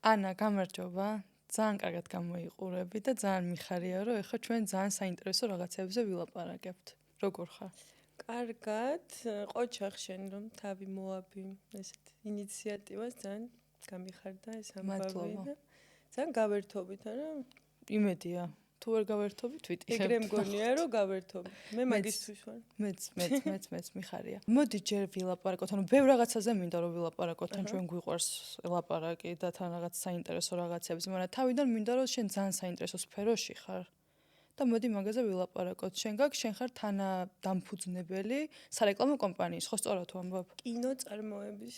ანა, გამარჯობა. ძალიან კარგად გამოიყურები და ძალიან მიხარია, რომ ეხლა ჩვენ ძალიან საინტერესო რაღაცებზე ვილაპარაკებთ. როგორ ხარ? კარგად, ყოჩახ შენ რომ თავი მოაბი ესეთ ინიციატივას ძალიან გამიხარდა ეს ამბავი. ძალიან გავერთობით, არა? იმედია. თუ ვერ გავერთობით, ვიტირებ. ეგრე მგონია, რომ გავერთობ. მე მაგისთვის ვარ. მეც მიხარია. მოდი ჯერ ვილაპარაკოთ, ანუ ბევრ რაღაცაზე მინდა რომ ვილაპარაკოთ, თან ჩვენ გვიყვარს ელაპარაკი და თან რაღაც საინტერესო რაღაცებზე, მაგრამ თავიდან მინდა რომ შენ ძალიან საინტერესო სფეროში ხარ. და მოდი მაგაზე ვილაპარაკოთ. შენ ხარ თანადამფუძნებელი სარეკლამო კომპანიის, ხო სწორად ვამბობ? კინოწარმოების.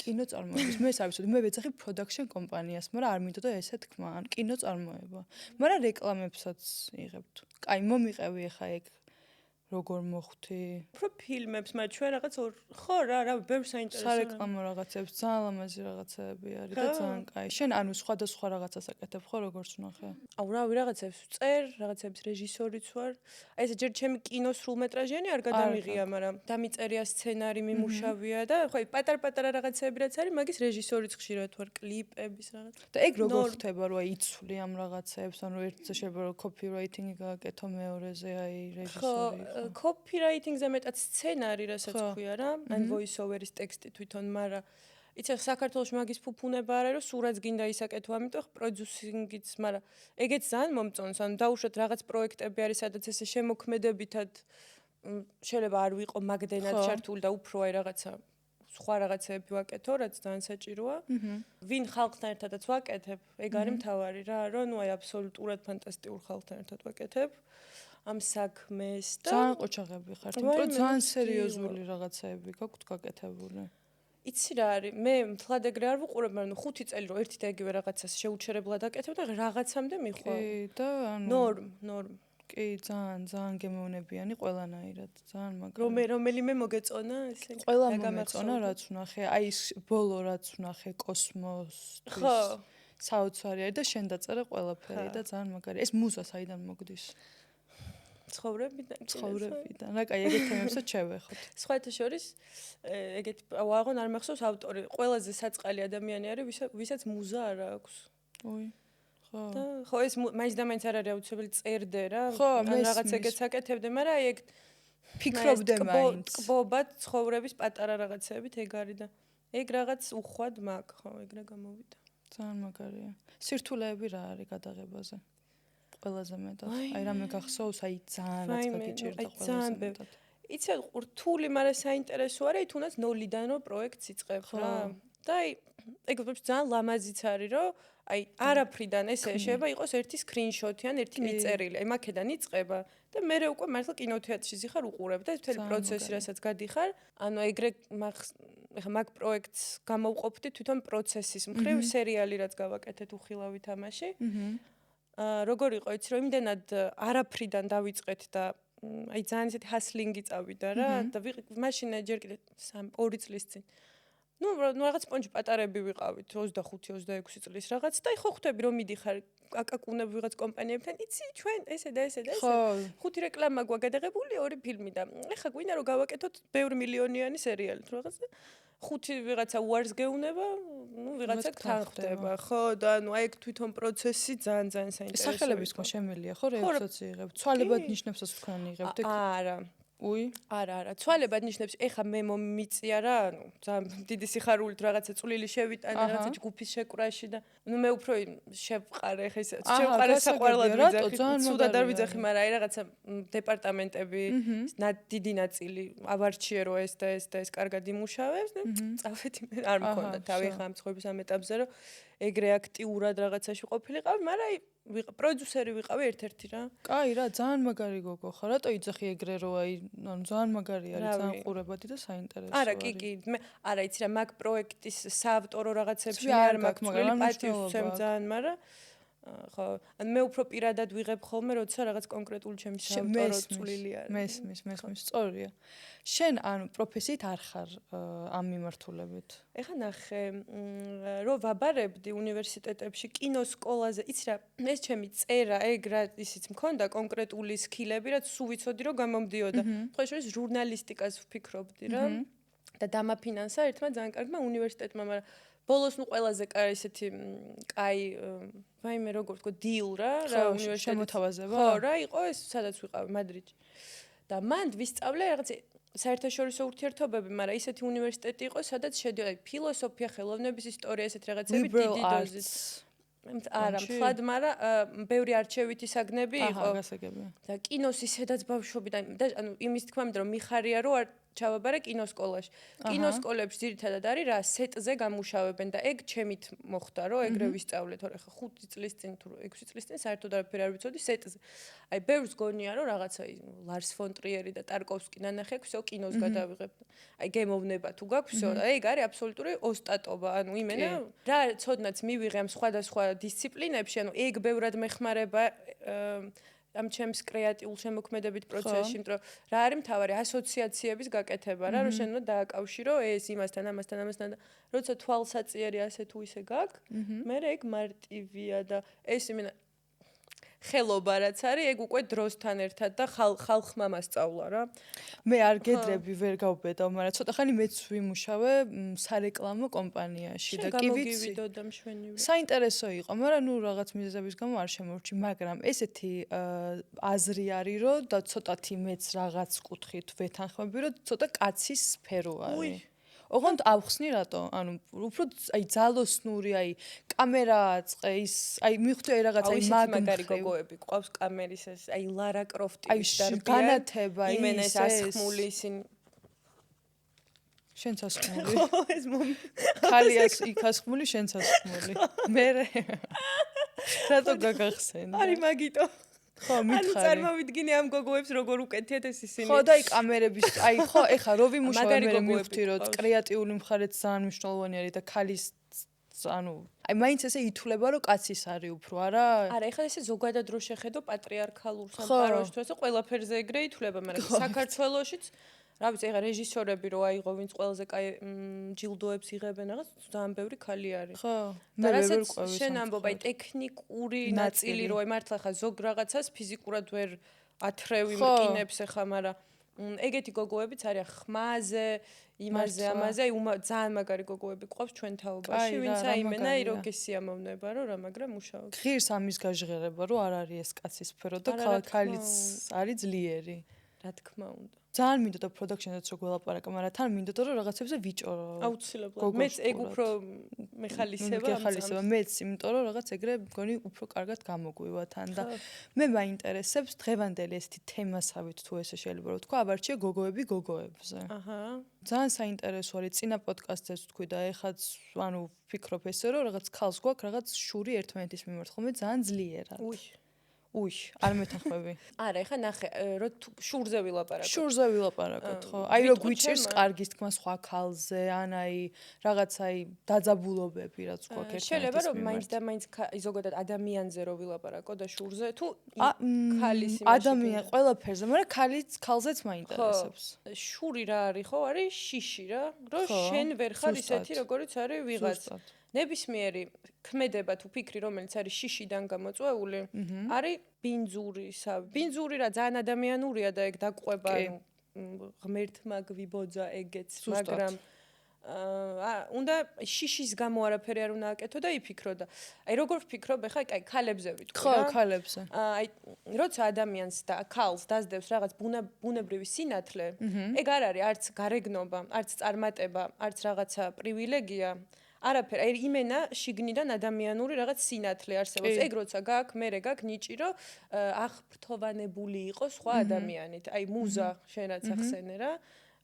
მე ეს არ ვიცოდი, მე ვეძახი production კომპანიას, მაგრამ არ მინდოდა ესე თქმა, ან კინოწარმოება. მაგრამ რეკლამებსაც იღებთ. კაი, მომიყევი ახლა ეგ. როგორ მოხვდი? უფრო ფილმებს, მაგრამ ჩვენ რაღაც ხო რა, ბევრ საინტერესო. სარეკლამო რაღაცებს, ძალიან ლამაზი რაღაცები არის და ძალიან კაი. შენ ანუ სხვადასხვა რაღაცას აკეთებ, ხო, როგორც ვნახე? რავი, რაღაცებს წერ, რაღაცებს რეჟისორიც ვარ. აი ესე ჯერ ჩემი კინო სრულმეტრაჟიანი არ გადამიღია, მაგრამ დამიწერია სცენარი, მიმუშავია და ხო, პატარ-პატარა რაღაცები რაც არის, მაგის რეჟისორიც ხშირად ვარ, კლიპების რაღაც. და ეგ როგორ ხდება, რომ აი იცვლი ამ რაღაცებს, ანუ ერთზე შეიძლება რომ copywriting-ი გააკეთო, მეორეზე აი რეჟისორი. copywriting-ზე მეტად სცენარი, რასაც ქვია რა, ან voice-over-ის ტექსტი თვითონ, მაგრამ იცი საქართველოს მაგის ფუფუნება არა, რომ სურაც გინდა ისაკეთო, ამიტომ პროდიუსინგიც, მაგრამ ეგეც ძალიან მომწონს, ანუ დაუშვათ რაღაც პროექტები არის, სადაც ესე შემოქმედებითად შეიძლება არ ვიყო მაგდენად ჩართული და უფრო აი რაღაცა სხვა რაღაცები ვაკეთო, რაც ძალიან საჭიროა. ვინ ხალხთან ერთადაც ვაკეთებ, ეგ არის მთავარი რა, რომ ნუ აი აბსოლუტურად ფანტასტიკურ ხალხთან ერთად ვაკეთებ. ამ საქმეს და ძალიან ყოჩაღები ხართ, იმიტომ ძალიან სერიოზული რაღაცები გაქვთ გაკეთებული. იცი რა არის, მე მთლად ეგრე არ ვუყურებ, მაგრამ 5 წელი რომ ერთი და იგივე რაღაცას შეუჩერებლად აკეთებ და რაღაცამდე მიხვალ. კი, და ანუ ნორმ. კი, ძალიან გემოვნებიანი ყველანაირად, ძალიან მაგარი. რომელიმე მოგეწონა ესე? ყველა მომეწონა, რაც ვნახე, აი ეს ბოლო რაც ვნახე კოსმოსთვის. საოცარი არის და შენ დაწერე ყველაფერი და ძალიან მაგარი. ეს მუზა საიდან მოგდის? ცხოვრებიდან. რა კაი, ეგეთ თემებსაც შევეხოთ. სხვათა შორის ეგეთ ვაღონ არ მახსოვს ავტორი. ყველაზე საწყალი ადამიანი არის, ვისაც მუზა არ აქვს. ოი. ხო. და ხო ეს მაინც და მაინც არ არის აუცილებელი წერდე რა. ან რაღაც ეგეთს აკეთებდე, მაგრამ აი ეგ ფიქრობდე მაინც. კბობად ცხოვრების პატარა რაღაცებით ეგ არის და ეგ რაღაც უხვად მაგ, ხო, ეგრე გამოვიდა. ძალიან მაგარია. სირთულეები რა არის გადაღებაზე? ყველაზე მეტად. აი რამე გახსოვს, აი ძალიან რაც გაგიჭირდა ყველაზე მეტად. იცი რთული, მაგრამ საინტერესო არის, თუნდაც ნოლიდან რო პროექტს იწყებ რა. და აი ეგ ვთქვი ძალიან ლამაზიც არის, რომ აი არაფრიდან ესე შეიძლება იყოს ერთი სკრინშოტი ან ერთი მიწერილი. აი მაქედან იწყება და მე უკვე მართლა კინოთეატრში ზიხარ უყურებ და ეს მთელი პროცესი რასაც გადიხარ, ანუ ეგრე ეხა მაგ პროექტს გამოვყოფდი თვითონ პროცესის მხრივ სერიალი რაც გავაკეთეთ უხილავი თამაში. როგორ იყო იცი რომ იმდენად არაფრიდან დავიწყეთ და აი ძალიან ისეთი ჰასლინგი წავიდა რა და მაშინ ჯერ კიდე 2 წლის წინ ნუ რაღაც პონჩი პატარები ვიყავით 25-26 წლის რაღაც და ხო ხვდები რომ მიდიხარ აკაკუნებ ვიღაც კომპანიებთან იცი ჩვენ ესე და ესე 5 რეკლამა გვაგადაღებული 2 ფილმი და ეხა გვინდა რომ გავაკეთოთ ბევრ მილიონიანი სერიალი თუ რაღაც 5 ვიღაცა უარს გეუნება, ნუ ვიღაცა თან ხდება, ხო და ნუ აი ეგ თვითონ პროცესი ძალიან საინტერესოა. სახელების ხო შემილია, ხო რეალსაც იღებ. ცვალებად ნიშნებსაც თქვენ იღებთ. არა. არა. ცვალებად ნიშნებს, ეხა მე მომიწია რა, ნუ ძალიან დიდი სიხარულით რაღაცა წვლილი შევიტანე, რაღაცა ჯგუფის შეკრაში და ნუ მე უფრო შევყარე, ეხა ეს შევყარე საყვარლად ვიძახი, ცუდად არ ვიძახი, მაგრამ აი რაღაცა დეპარტამენტები, დიდი ნაწილი ავარჩიე რომ ეს და ეს კარგად იმუშავებს და წავედი მე არ მქონდა თავი ხა ამ ცხოვრების ამ ეტაპზე რომ ეგრე აქტიურად რაღაცაში ყოფილიყავი, მაგრამ აი პროდიუსერი ვიყავი ერთ-ერთი რა. კაი რა, ძალიან მაგარი გოგო ხარ. რატო იძახი ეგრე რომ აი, ანუ ძალიან მაგარი არის, ძალიან ყურებადი და საინტერესო არის. არა, კი, მე არა იცი რა, მაგ პროექტის საავტორო რაღაცებში არ მაქვს წვლილი პატივს ვცემ ძალიან, მაგრამ ხო, ან მე უფრო პირადად ვიღებ ხოლმე, როცა რაღაც კონკრეტული ჩემი საავტორო წვლილი არის. მესმის, სწორია. შენ ანუ პროფესიით არ ხარ ამ მიმართულებით. ეხა ნახე, რომ ვაბარებდი უნივერსიტეტებში, კინოსკოლაზე, იცი რა, ეს ჩემი წერა, ეგ რა ისიც მქონდა კონკრეტული სკილები, რაც სულ ვიცოდი რომ გამომდიოდა. ხო, შორის ჟურნალისტიკას ვფიქრობდი რა. და დამაფინანსა ერთმა ძალიან კარგმა უნივერსიტეტმა, მაგრამ ბოლოს ნუ ყველაზე ესეთი კაი ვაიმე როგორ ვთქვა დილ რა უნივერსიტეტში შემოთავაზება ხო რა იყო ეს სადაც ვიყავი მადრიდში და მანდ ვისწავლე რაღაც საერთაშორისო ურთიერთობები, მაგრამ ისეთი უნივერსიტეტი იყო, სადაც შედიოდა ფილოსოფია, ხელოვნების ისტორია, ესეთ რაღაცები დიდი დოზით. არა, მთლად, მაგრამ ბევრი არჩევითი საგნები იყო. აჰა, გასაგებია. და კინოს ისედაც ბავშვობიდან და ანუ იმის თქმა მინდა რომ მიხარია რომ არ ჩავაბარე კინოსკოლაში. კინოსკოლებში ძირითადად არის რა სეტზე გამუშავებენ და ეგ ჩემით მოხდა რომ ეგრე ვისწავლე, თორე ხა 5 წლის წინ თუ 6 წლის წინ საერთოდ არაფერი არ ვიცოდი სეტზე. აი ბევრს გონია რომ რაღაცა ლარს ფონ ტრიერი და ტარკოვსკი ნანახე ვсё კინოს გადავიღებ. აი გემოვნება თუ გაქვს ვсё და ეგ არის აბსოლუტური ოსტატობა. ანუ იმენა რა ცოდნაც მივიღე ამ სხვადასხვა დისციპლინებში, ანუ ეგ ბევრად მეხმარება ამ ჩემს კრეატიულ შემოქმედებით პროცესში, იმიტომ რომ რა არის მთავარი ასოციაციების გაკეთება რა, რომ შენ უნდა დააკავშირო ეს იმასთან, ამასთან და როცა თვალსაწიერი ასე თუ ისე გაქვს, მე ეგ მარტივია და ეს იმენა ხელობა რაც არის, ეგ უკვე დროსთან ერთად და ხალხმა მასწავლა რა. მე არ გედრები ვერ გავბედავ, მაგრამ ცოტა ხანი მეც ვიმუშავე სარეკლამო კომპანიაში და კი ვიცი. საინტერესო იყო, მაგრამ ნუ რაღაც მიზეზების გამო არ შემორჩი, მაგრამ ესეთი აზრი არის, რომ და ცოტათი მეც რაღაც კუთხით ვეთანხმები, რომ ცოტა კაცის სფერო არის. ოღონდ ავხსნი რატო? ანუ უფრო აი ძალოსნური, აი კამერა აწყე, ის აი მივხვდი აი რაღაც აი მაგარი გოგოები ყავს კამერის ეს აი ლარა კროფტი განათება იმენეს ასხმული ისინი შენც ასხმული. ეს ხალიას იქ ასხმული, შენც ასხმული. მე რატო გაგახსენე? არის მაგიტო. ხო, მითხარი. ანუ წარმოვიდგინე ამ გოგოებს როგორ უკეთიათ ეს ისინი. ხო და აი კამერების, აი ხო, ეხა რო ვიმუშავე მე მივხვდი რომ კრეატიული მხარეც ძალიან მნიშვნელოვანი არის და ქალის ანუ აი მაინც ესე ითვლება რომ კაცის არის უფრო არა? არა, ეხლა ესე ზოგადად რო შეხედო პატრიარქალურ სამყაროში თუ ესე ყველაფერზე ეგრე ითვლება, მაგრამ საქართველოშიც რა ვიცი, ეხლა რეჟისორები რო აიღო, ვინც ყველაზე კაი ჯილდოებს იღებენ, რაღაც ძალიან ბევრი ქალი არის. ხო. და რასაც შენ ამბობ, აი ტექნიკური ნაწილი რო აი მართლა ხა ზოგ რაღაცას ფიზიკურად ვერ ათრევი მკინებს ეხა, მაგრამ ეგეთი გოგოებიც არის ხმაზე, იმაზე, ამაზე, აი ძალიან მაგარი გოგოები ყავს ჩვენ თაობაში, ვინც აიმენა ირო გესიამოვნება, რომ რა მაგრამ მუშაობს. ღირს ამის გაჟღერება, რომ არ არის ეს კაცის სფერო და ქალიც არის ძლიერი. რა თქმა უნდა. ძალიან მინდოდა პროდაქშენზეც რო გველაპარაკო, მაგრამ თან მინდოდა რომ რაღაცებზე ვიჭორო. აუცილებლად. მეც ეგ უფრო მეხალისება მეც, იმიტომ რომ რაღაც ეგრე მგონი უფრო კარგად გამოგვივა თან და მე მაინტერესებს დღევანდელი ესეთი თემასავით თუ ესე შეიძლება რომ თქვა, აბარჩიე გოგოები გოგოებზე. აჰა. ძალიან საინტერესო არის წინა პოდკასტზეც თქვი და ეხაც ანუ ვფიქრობ ესე რომ რაღაც ხალს გვაქვს რაღაც შური ერთმანეთის მიმართ, ხოლმე ძალიან ძლიერად. უი, არ მეთანხმები. არა, ეხა ნახე, რომ შურზე ვილაპარაკოთ. შურზე ვილაპარაკოთ, ხო. აი რომ გვიჭირს კარგის თქმა სხვა ქალზე, ან აი რაღაც აი დაძაბულობები რაც გვაქვს ერთმანეთის. შეიძლება რომ მაინც და მაინც ზოგადად ადამიანზე რო ვილაპარაკო და შურზე თუ ქალის იმაში. ადამიან ყველაფერზე, მაგრამ ქალზეც მაინტერესებს. შური რა არის, ხო, არის შიში რა, რომ შენ ვერ ხარ ისეთი როგორიც არის ვიღაც. ნებისმიერი ქმედება თუ ფიქრი რომელიც არის შიშიდან გამოწვეული არის ბინძური რა ძალიან ადამიანურია და ეგ დაყვება ღმერთმა გვიბოძა ეგეც მაგრამ უნდა შიშის გამო არაფერი არ უნდა აკეთო და იფიქრო და აი როგორ ვფიქრობ ახლა აი ქალებზე ვიტყვი რა ხო ქალებზე აი როცა ადამიანს და ქალს დაძდევს რაღაც ბუნებრივი სინათლე ეგ არ არის არც გარეგნობა არც წარმატება არც რაღაცა პრივილეგია არაფერი, აი იმენა შიგნიდან ადამიანური რაღაც სინათლე არსებობს. ეგ როცა გაქვს, მერე გაქვს ნიჭი, რომ აღფრთოვანებული იყოს სხვა ადამიანით. აი მუზა შენაც ახსენე რა.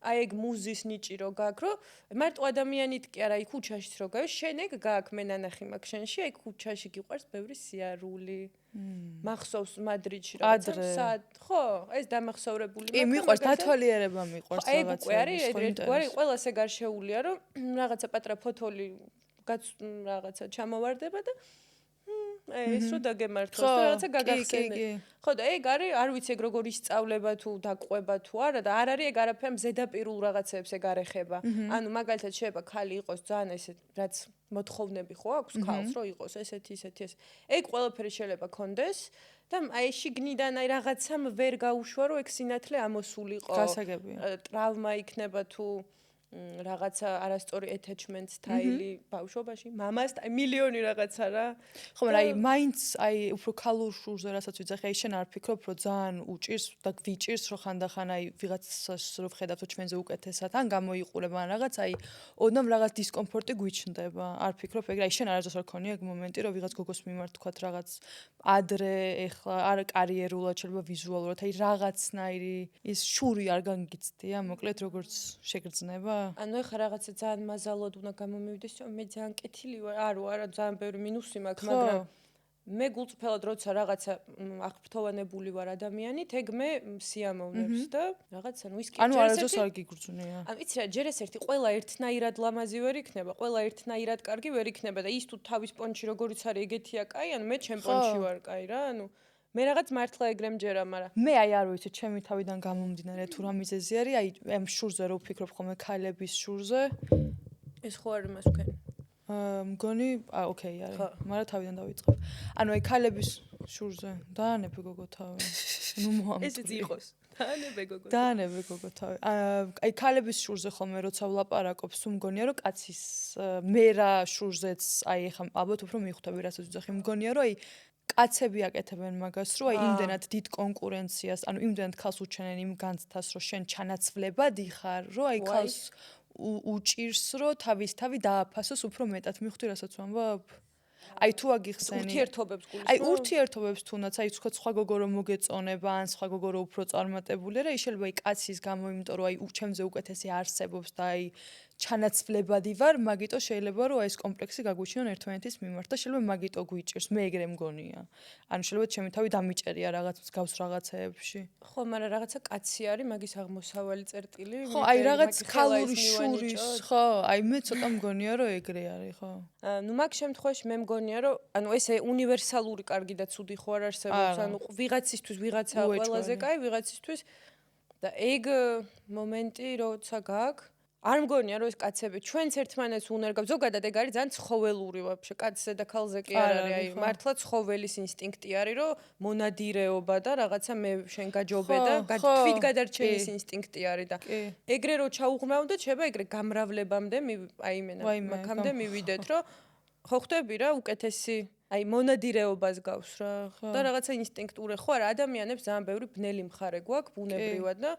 აი ეგ მუზის ნიჭი რო გაქვს, რომ მარტო ადამიანით კი არა, აი ქუჩაშიც რო გაქვს, შენ ეგ გაქვს, მე ნანახი მაქვს შენში, აი ქუჩაში გიყვარს ბევრი სიარული. მახსოვს მადრიდში რაღაცა ხო ეს დამახსოვრებული კი მიყვარს დათვალიერება მიყვარს რაღაცა აი არის ერთგვარი ყველას ეგ არ შეუულია რომ რაღაცა პატრა ფოთოლი რაღაცა ჩამოვარდება და ეს რო დაგემართოს და რაღაცა გაგახსენე ხო და ეგ არის არ ვიცი ეგ როგორ ისწავლება თუ დაყვება თუ არა და არ არის ეგ არაფერი ზედაპირულ რაღაცებს ეგ არ ეხება ანუ მაგალითად შეიძლება ქალი იყოს ძალიან ესე რაც მოთხოვნები ხო აქვს ქალს რომ იყოს ესეთი ეს ეგ ყველაფერი შეიძლება კონდეს და აი შიგნიდან აი რაღაცამ ვერ გაუშვა რომ ეგ სინათლე ამოსულიყო გასაგებია ტრავმა იქნება თუ რაღაცა არასწორი attachment style-ი ბავშვობაში, მამას აი მილიონი რაღაცა რა. ხო, მაგრამ მაინც უფრო ქალურ შურზე რასაც ვიძახი, შენ არ ფიქრობ, რომ ძალიან უჭირს და გვიჭირს, რომ ხანდახან ვიღაცას რო ვხედავთ, რომ ჩვენზე უკეთესად, ან გამოიყურება ან რაღაც, ოდნავ რაღაც დისკომფორტი გვიჩნდება. არ ფიქრობ ეგრე, შენ არასდროს არ ქონია ეგ მომენტი, რომ ვიღაც გოგოს მიმართ თქვათ რაღაც ადრე, ეხლა არ კარიერულად, შეიძლება ვიზუალურად, რაღაცნაირი ის შური არ განგიცდია, მოკლედ როგორც შეგრძნება. ანუ ეხლა რაღაცა ძალიან მაზალოდ უნდა გამომივიდეს, რომ მე ძალიან კეთილი ვარ. არა, ძალიან ბევრი მინუსი მაქვს, მაგრამ მე გულწრფელად როცა რაღაცა აღფრთოვანებული ვარ ადამიანით, ეგ მე სიამოვნებს და რაღაცა ვისკი ანუ არასდროს არ გიგრძნია. ანუ იცი რა, ჯერ ერთი ყველა ერთნაირად ლამაზი ვერ იქნება, ყველა ერთნაირად კარგი ვერ იქნება და ის თუ თავის პონჩი როგორიც არის ეგეთია კაი, ანუ მე ჩემ პონჩი ვარ კაი რა, ანუ მე რაღაც მართლა ეგრე მჯერა, მაგრამ მე არ ვიცი, ჩემი თავიდან გამომდინარე თუ რა მიზეზი არის, ამ შურზე რო ვფიქრობ ხოლმე ქალების შურზე. ეს ხო არ იმას ვქენი. მგონი, ოკეი არის, მაგრამ თავიდან დავიწყებ. ანუ ქალების შურზე, დაანებე გოგო თავი. ნუ მოამტვრი. ესეც იყოს. დაანებე გოგო. დაანებე გოგო თავი. ქალების შურზე ხოლმე როცა ვლაპარაკობ, სულ მგონია რომ კაცის მე რა შურზეც, ეხლა ალბათ უფრო მიხვდები რასაც ვიძახი, მგონია რომ კაცები აკეთებენ მაგას, რომ იმდენად დიდ კონკურენციას, ანუ იმდენად ქალს უჩენენ იმ განცდას, რომ შენ ჩანაცვლებადი ხარ, რომ ქალს უჭირს, რომ თავი დააფასოს უფრო მეტად. მიხვდი რასაც ვამბობ? თუ აგიხსენი. ურთიერთობებს გულისხმობ? ურთიერთობებს თუნდაც, თქვა სხვა გოგო რომ მოგეწონება, ან სხვა გოგო რომ უფრო წარმატებული რა, შეიძლება კაცის გამო, იმიტომ რომ ჩემზე უკეთესი არსებობს და ჩანაცვლებადი ვარ, მაგიტო შეიძლება რომ ეს კომპლექსი გაგვიჩინონ ერთმანეთის მიმართ და შეიძლება მაგიტო გვიჭირს, მე ეგრე მგონია. ანუ შეიძლება ჩემი თავი დამიჭერია რაღაც მსგავს რაღაცეებში. ხო, მაგრამ რაღაცა კაცი არის მაგის აღმოსავალი წერტილი. ხო, რაღაც ქალური შურის, ხო, მე ცოტა მგონია რომ ეგრე არის, ხო. ნუ მაგ შემთხვევაში მე მგონია რომ ანუ ესე უნივერსალური კარგი და ცუდი ხო არ არსებობს, ანუ ვიღაცისთვის ვიღაცა ყველაზე კაი, ვიღაცისთვის და ეგ მომენტი როცა გაქვს არ მგონია რომ ეს კაცები ჩვენც ერთმანეთს უნერგავთ. ზოგადად ეგ არის ძალიან ცხოველური ვაფშე. კაცზე და ქალზე კი არ არის. მართლა ცხოველის ინსტინქტი არის, რომ მონადირეობა და რაღაცა მე შენ გაჯობე და თვით გადარჩენის ინსტინქტი არის და ეგრე რო ჩაუღრმავდეთ, შეიძლება ეგრე გამრავლებამდე მაქამდე მივიდეთ, რომ ხო ხდები რა უკეთესი მონადირეობას გავს რა და რაღაცა ინსტინქტური ხო არა ადამიანებს ძალიან ბევრი ბნელი მხარე გვაქვს ბუნებრივად და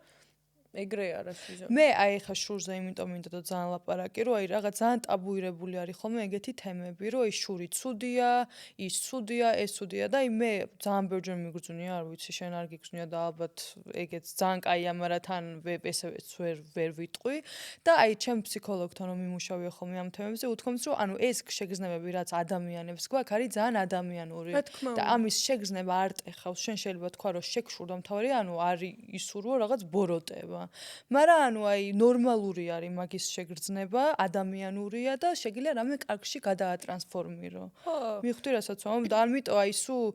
ეგრე არის ვიზა. მე ხა შურზე იმიტომ მინდა და ძალიან ლაპარაკი, რომ რაღაც ძალიან ტაბუირებული არის ხოლმე ეგეთი თემები, რომ ის შური ცუდია, ის ცუდია, ეს ცუდია და მე ძალიან ბევრჯერ მიგრძნია, არ ვიცი, შენ არ გიგრძნია და ალბათ ეგეც ძალიან კაია, მაგრამ თან ესეც ვერ ვიტყვი და ჩემ ფსიქოლოგთან რომ მიმუშავია ხოლმე ამ თემებზე, უთქვამს, რომ ანუ ეს შეგრძნებები, რაც ადამიანებს გვაქვს, არის ძალიან ადამიანური და ამის შეგრძნება არ ტეხავს. შენ შეიძლება თქვა, რომ შეგშურდა მთავარი, ანუ არის ისურვო რაღაც ბოროტება. მაგრამ ანუ ნორმალური არის მაგის შეგრძნება, ადამიანურია და შეგიძლია რამე კარგში გადაატრანსფორმირო. მიხვდი რასაც ვამბობ და ამიტომ სულ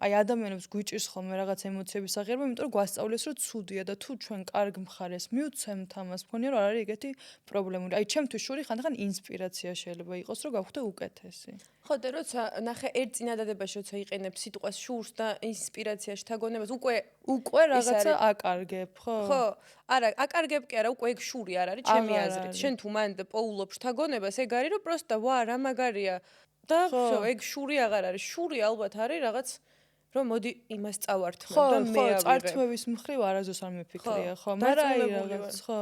ადამიანებს გვიჭირს ხოლმე რაღაც ემოციების აღება, იმიტომ რომ გვასწავლეს რომ ცუდია და თუ ჩვენ კარგ მხარეს მივცემთ ამას, მგონია რომ არ არის ეგეთი პრობლემური. ჩემთვის შური ხანდახან ინსპირაცია შეიძლება იყოს, რომ გავხდე უკეთესი. ხო და როცა ნახე ერთ წინადადებაში როცა იყენებ სიტყვას შურს და ინსპირაციაში თაგონებას უკვე რაღაცა აკარგებ, ხო? ხო, არა, აკარგებ კი არა, უკვე ეგ შური არ არის ჩემი აზრით. შენ თუ მან პოულობ შთაგონებას, ეგ არის რომ პროსტა ვა რა მაგარია და ხო, ეგ შური აღარ არის. შური ალბათ არის რაღაც რომ მოდი იმას წავართმევ და მე ავიღე. ხო, წართმევის მხრივ არასდროს არ მეფიქრია, ხო, მაგრამ რაღაც, ხო,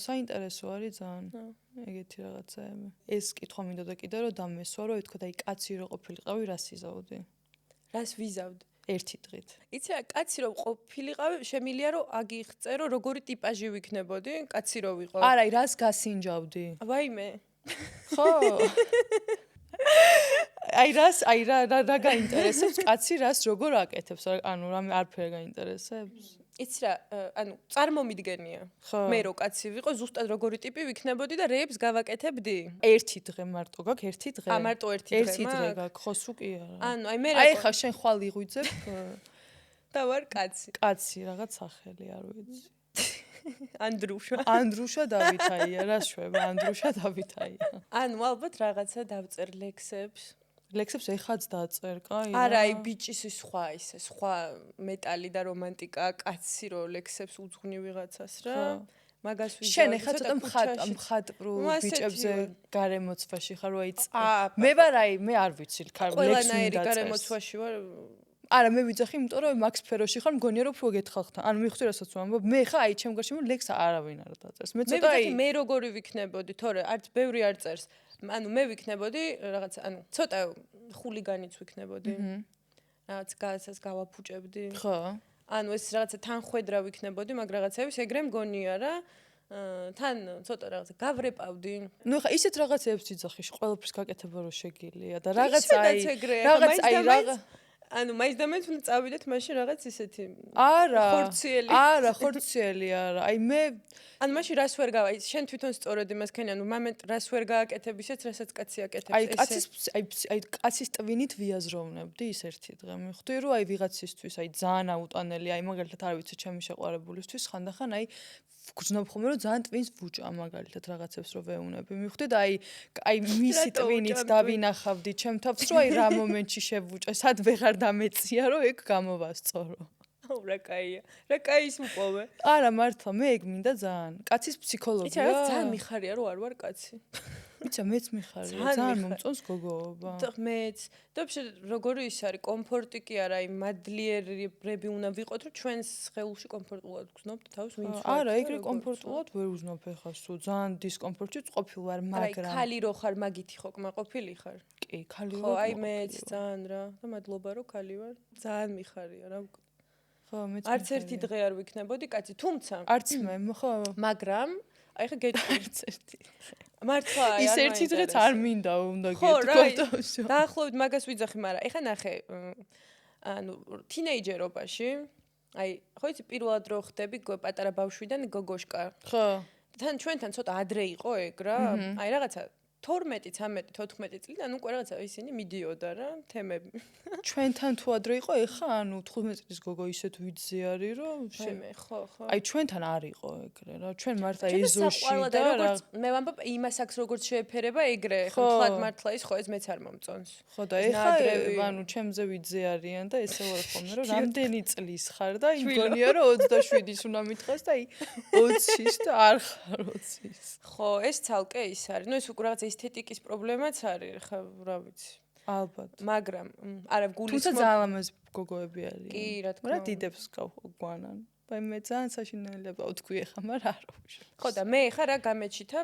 საინტერესო არის ძალიან. ეგეთი რაღაცაები. ეს კითხვა მინდოდა კიდე რომ დამესვა, რომ ითქვა და კაცი რო ყოფილიყავი, რას იზავდი? რას ვიზავდი? ერთი დღით. იცი რა, კაცი რო ყოფილიყავი, შემილია რომ აგიხწერო, როგორი ტიპაჟი ვიქნებოდი, კაცი რო ვიყო. არა, რას გასინჯავდი? ვაიმე. ხო. რა გაინტერესებს კაცი რას როგორ აკეთებს? ანუ რამე არაფერი გაინტერესებს? იცი რა, ანუ წარმომიდგენია. მე რო კაცი ვიყო, ზუსტად როგორი ტიპი ვიქნებოდი და რეებს გავაკეთებდი. ერთი დღე მარტო გაქვს, ერთი დღე. მარტო ერთი დღე ერთი დღე გაქვს, ხო სულ კი არა. ანუ მე რა ხა შენ ხვალ იღვიძებ და ვარ კაცი. კაცი რაღაც სახელი არ ვიცი. ანდრუშა დავითაია, რა შვება, ანდრუშა დავითაია. ანუ ალბათ რაღაცა დავწერ ლექსებს. ლექსებს ეხაც დაწერ, კაი. არა, ბიჭის სხვა მეტალი და რომანტიკა, კაცი რო ლექსებს უძღვნი ვიღაცას რა. მაგას ვიზავდი. შენ ეხლა ცოტა მხატვრულ ბიჭებზე გარემოცვაში ხარ, რომ მე ვარ მე არ ვიცი, ყველანაირი გარემოცვაში ვარ. არა, მე ვიძახი, იმიტომ რომ მაგ სფეროში ხარ, მგონია რომ უფრო გეთხალხთან. ანუ მიხვდი რასაც ვამბობ, მე ხა ჩემ გარშემო ლექს არავინ არ დაწერს. მე ცოტა მე როგორი ვიქნებოდი, თორე არც ბევრი არ წერს. მე ვიქნებოდი რაღაც, ცოტა ხულიგანიც ვიქნებოდი. რაღაც გასას გავაფუჭებდი. ხო. ეს რაღაცა თანხვედრა ვიქნებოდი, მაგ რაღაცების ეგრე მგონია რა. თან ცოტა რაღაცა გავრეპავდი. ხა ისეთ რაღაცებს ვიძახი, ყველაფერს გაკეთება რო შეგიძლია და რაღაც მაინც და მაინც უნდა წავიდეთ მაშინ რაღაც ისეთი ხორციელი. არა, ხორციელი არა. მე მაშინ რას ვერ გავა, შენ თვითონ სწორედ იმას ქენი, მომენტ რას ვერ გააკეთებ ისეთ, რასაც კაცი აკეთებს. კაცის ტვინით ვიაზროვნებდი ის ერთი დღე. მივხვდი რომ ვიღაცისთვის ძალიან აუტანელი, მაგალითად არ ვიცი, ჩემი შეყვარებულისთვის ხანდახან გძნობ ხოლმე რომ ძალიან ტვინს ვუჭა მაგალითად რაღაცებს რო ვეუნები. მივხვდი და მისი ტვინით დავინახავდი ჩემ თავს, რომ რა მომენტში შევუჭა, სად ვეღარ დამეწია, რომ ეგ გამოვასწორო. რა კაია. რა კაის მოპოვე. არა, მართლა, მე ეგ მინდა ძალიან. კაცის ფსიქოლოგია. იცი, რა ძალიან მიხარია, რომ არ ვარ კაცი. იცი, მეც მიხარია, ძალიან მომწონს გოგოობა. მეც. და როგორი ის არის, კომფორტი კი არა, მადლიერები უნდა ვიყოთ, რომ ჩვენს ხელში კომფორტულად გრძნობთ თავს, ვინც ვარ. არა, ეგრე კომფორტულად ვერ უზნობ ეხლა, სულ ძალიან დისკომფორტში ყოფილ ვარ, მაგრამ ხალი რო ხარ, მაგითი ხო კმაყოფილი ხარ? კი, ხალი რო. ხო, მეც ძალიან რა. და მადლობა რომ ხალი ვარ. ძალიან მიხარია რა. ხო, მეც არც ერთი დღე არ ვიქნებოდი კაცი, თუმცა არც მე, ხო. მაგრამ ხა გეტყვი არც ერთი დღე. მართლა ის ერთი დღეც არ მინდა უნდა გეტყვი. დაახლოებით მაგას ვიძახი, მაგრამ ხა ნახე, თინეიჯერობაში, ხო იცი, პირველად რო ხდები პატარა ბავშვიდან გოგოშკა. ხო. თან ჩვენთან ცოტა ადრე იყო ეგ რა. რაღაცა 12, 13, 14 წლიდან უკვე რაღაცა ისინი მიდიოდა რა, თემები. ჩვენთან თუ ადრე იყო, ეხა 15 წლის გოგო ისეთ ვიძზე არის, რომ ხო. ჩვენთან არ იყო ეგრე რა. ჩვენ მართლა ეზოში და როგორც მე ვამბობ, იმას აქვს როგორც შეეფერება ეგრე, ხო, თლად მართლა ის ხო, ეს მეც არ მომწონს. ხო და ეხა ჩემზე ვიძზე არიან და ესე ვარ ხოლმე, რომ რამდენი წლის ხარ და იმგონია რომ 27-ის უნდა მითხრას და 20-ის და არ ხარ 20-ის. ხო, ეს ცალკე ის არის. ეს უკვე რაღაც ესთეტიკის პრობლემაც არის, ხა რა ვიცი. ალბათ. მაგრამ არა გულის თუმცა ძალიან ლამაზი გოგოები არიან. კი, რა თქმა უნდა. დიდებს გვანან. მე ძალიან საშინელებაა თქვი ახლა, მაგრამ არ ვუშავ. ხო და მე ხა რა გამეჩითა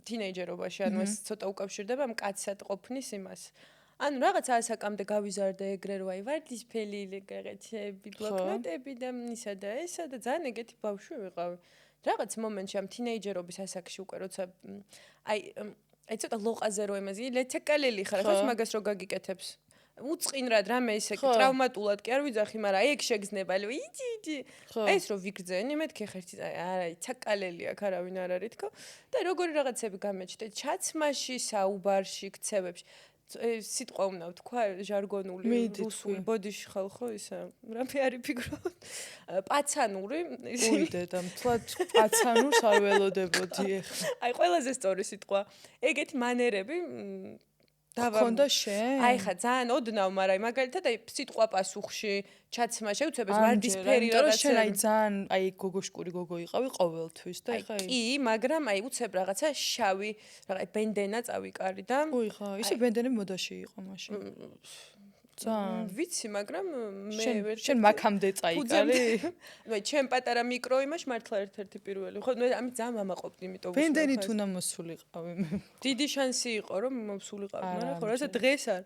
თინეიჯერობაში, ეს ცოტა უკავშირდება ამ კაცსად ყოფნის იმას. რაღაც ასაკამდე გავიზარდე ეგრე რომ ვარდისფერი ლეგრეთები, ბლოკნოტები და ისა და ესა და ძალიან ეგეთი ბავშვი ვიყავი. რაღაც მომენტში ამ თინეიჯერობის ასაკში უკვე როცა ცოტა ლოყაზე რო ემაზი, ლეცეკალელი ხარ, ხო მაგას რო გაგიკეთებს. უწყინრად რამე ისე ტრავმატულად კი არ ვიძახი, მაგრამ ეგ შეგზნება, იცი. ეს რო ვიგრძენი, მეთქი ხერთი, არა, ცაკალელი აქ არავინ არ არის თქო. და როგორი რაღაცები გამეჩნდა, ჩაცმაში, საუბარში, ქცევებში. სიტყვა უნდა ვთქვა, ჟარგონული, რუსული, ბოდიში ხალხო ისა, რამე არის ფიგრობ. პაცანური, უიდე და მთლად პაცანურს არ ველოდებოდი ეხლა. ყველაზე სწორი სიტყვა. ეგეთი მანერები გქონდა შენ? ხა ძალიან ოდნავ, მაგრამ მაგალითად სიტყვა პასუხში, ჩაცმა შეუცებ ეს ვარდისფერი რაღაცა. შენ ძალიან გოგოშკური გოგო იყავი ყოველთვის და ეხა კი, მაგრამ უცებ რაღაცა შავი, რაღაც ბენდენა წავიკარი და ხა, ისე ბენდენები მოდაში იყო მაშინ. ძალიან ვიცი, მაგრამ მე შენ მაქამდე წაიკარი? ჩემ პატარა მიკრო იმაში მართლა ერთ-ერთი პირველი. ხო, ამით ძალიან მამაყოფდი, იმიტომ ვუსმენ. ბენდენით უნდა მოსულიყავი მე. დიდი შანსი იყო, რომ მოსულიყავი, მაგრამ ხო, რაცა დღეს არ.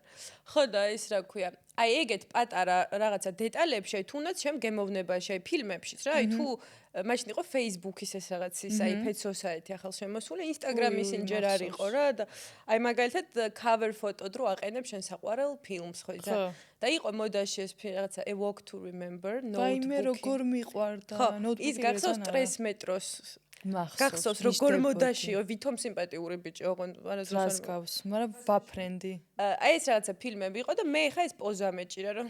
ხო და ეს რა ქვია, ეგეთ პატარა რაღაცა დეტალებში, თუნდაც ჩემ გემოვნებაში, ფილმებშიც რა, თუ მაშინ იყო Facebook-ის ეს რაღაც ის Pet Society ახალ შემოსული, Instagram-ის ინჯერ არ იყო რა და მაგალითად cover photo დრო აყენებ შენ საყვარელ ფილმს ხო იცი და იყო მოდაში ეს რაღაცა A Walk to Remember notebook. მე როგორ მიყვარდა notebook. ის გახსოვს 3 მეტროს გახსოვს როგორ მოდაშიო, ვითომ სიმპათიური ბიჭი, ოღონდ არასდროს არ გავს, მაგრამ ვაფრენდი. აი ეს რაღაცა ფილმები იყო და მე ხა ეს პოზა მეჭირა რომ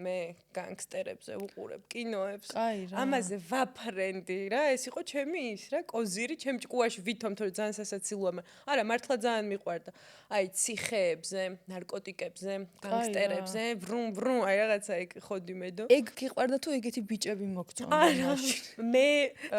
მე განგსტერებზე ვუყურებ კინოებს. ამაზე ვაფრენდი რა, ეს იყო ჩემი ის რა, კოზირი, ჩემ ჭკუაში ვითომ თორე ძალიან სასაცილოა. არა, მართლა ძალიან მიყვარდა. აი ციხეებზე, ნარკოტიკებზე, განგსტერებზე, ვრუმ ვრუმ, აი რაღაცა ეგ ხოდი მედო. ეგ გიყვარდა თუ ეგეთი ბიჭები მოგწონდა მაშინ. მე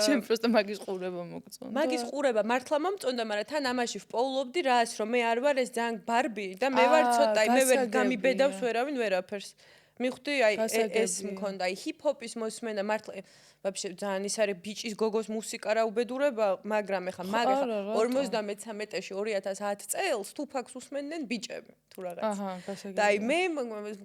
ჩემ პროსტა მაგის ყურება მოგწონდა. მაგის ყურება მართლა მომწონდა, მაგრამ თან ამაში ვპოულობდი რას, რომ მე არ ვარ ეს ძალიან ბარბი და მე ვარ ცოტა, მე ვერ გამიბედავს ვერავინ ვერაფერს. მივხვდი, აი ეს მქონდა, აი ჰიპ-ჰოპის მოსმენა მართლა ვაფშე ძალიან ის არის ბიჭის გოგოს მუსიკა რა უბედურება, მაგრამ ეხა 53-ში 2010 წელს თუფაქს უსმენდნენ ბიჭები თუ რაღაცა. აჰა, გასაგებია. და აი მე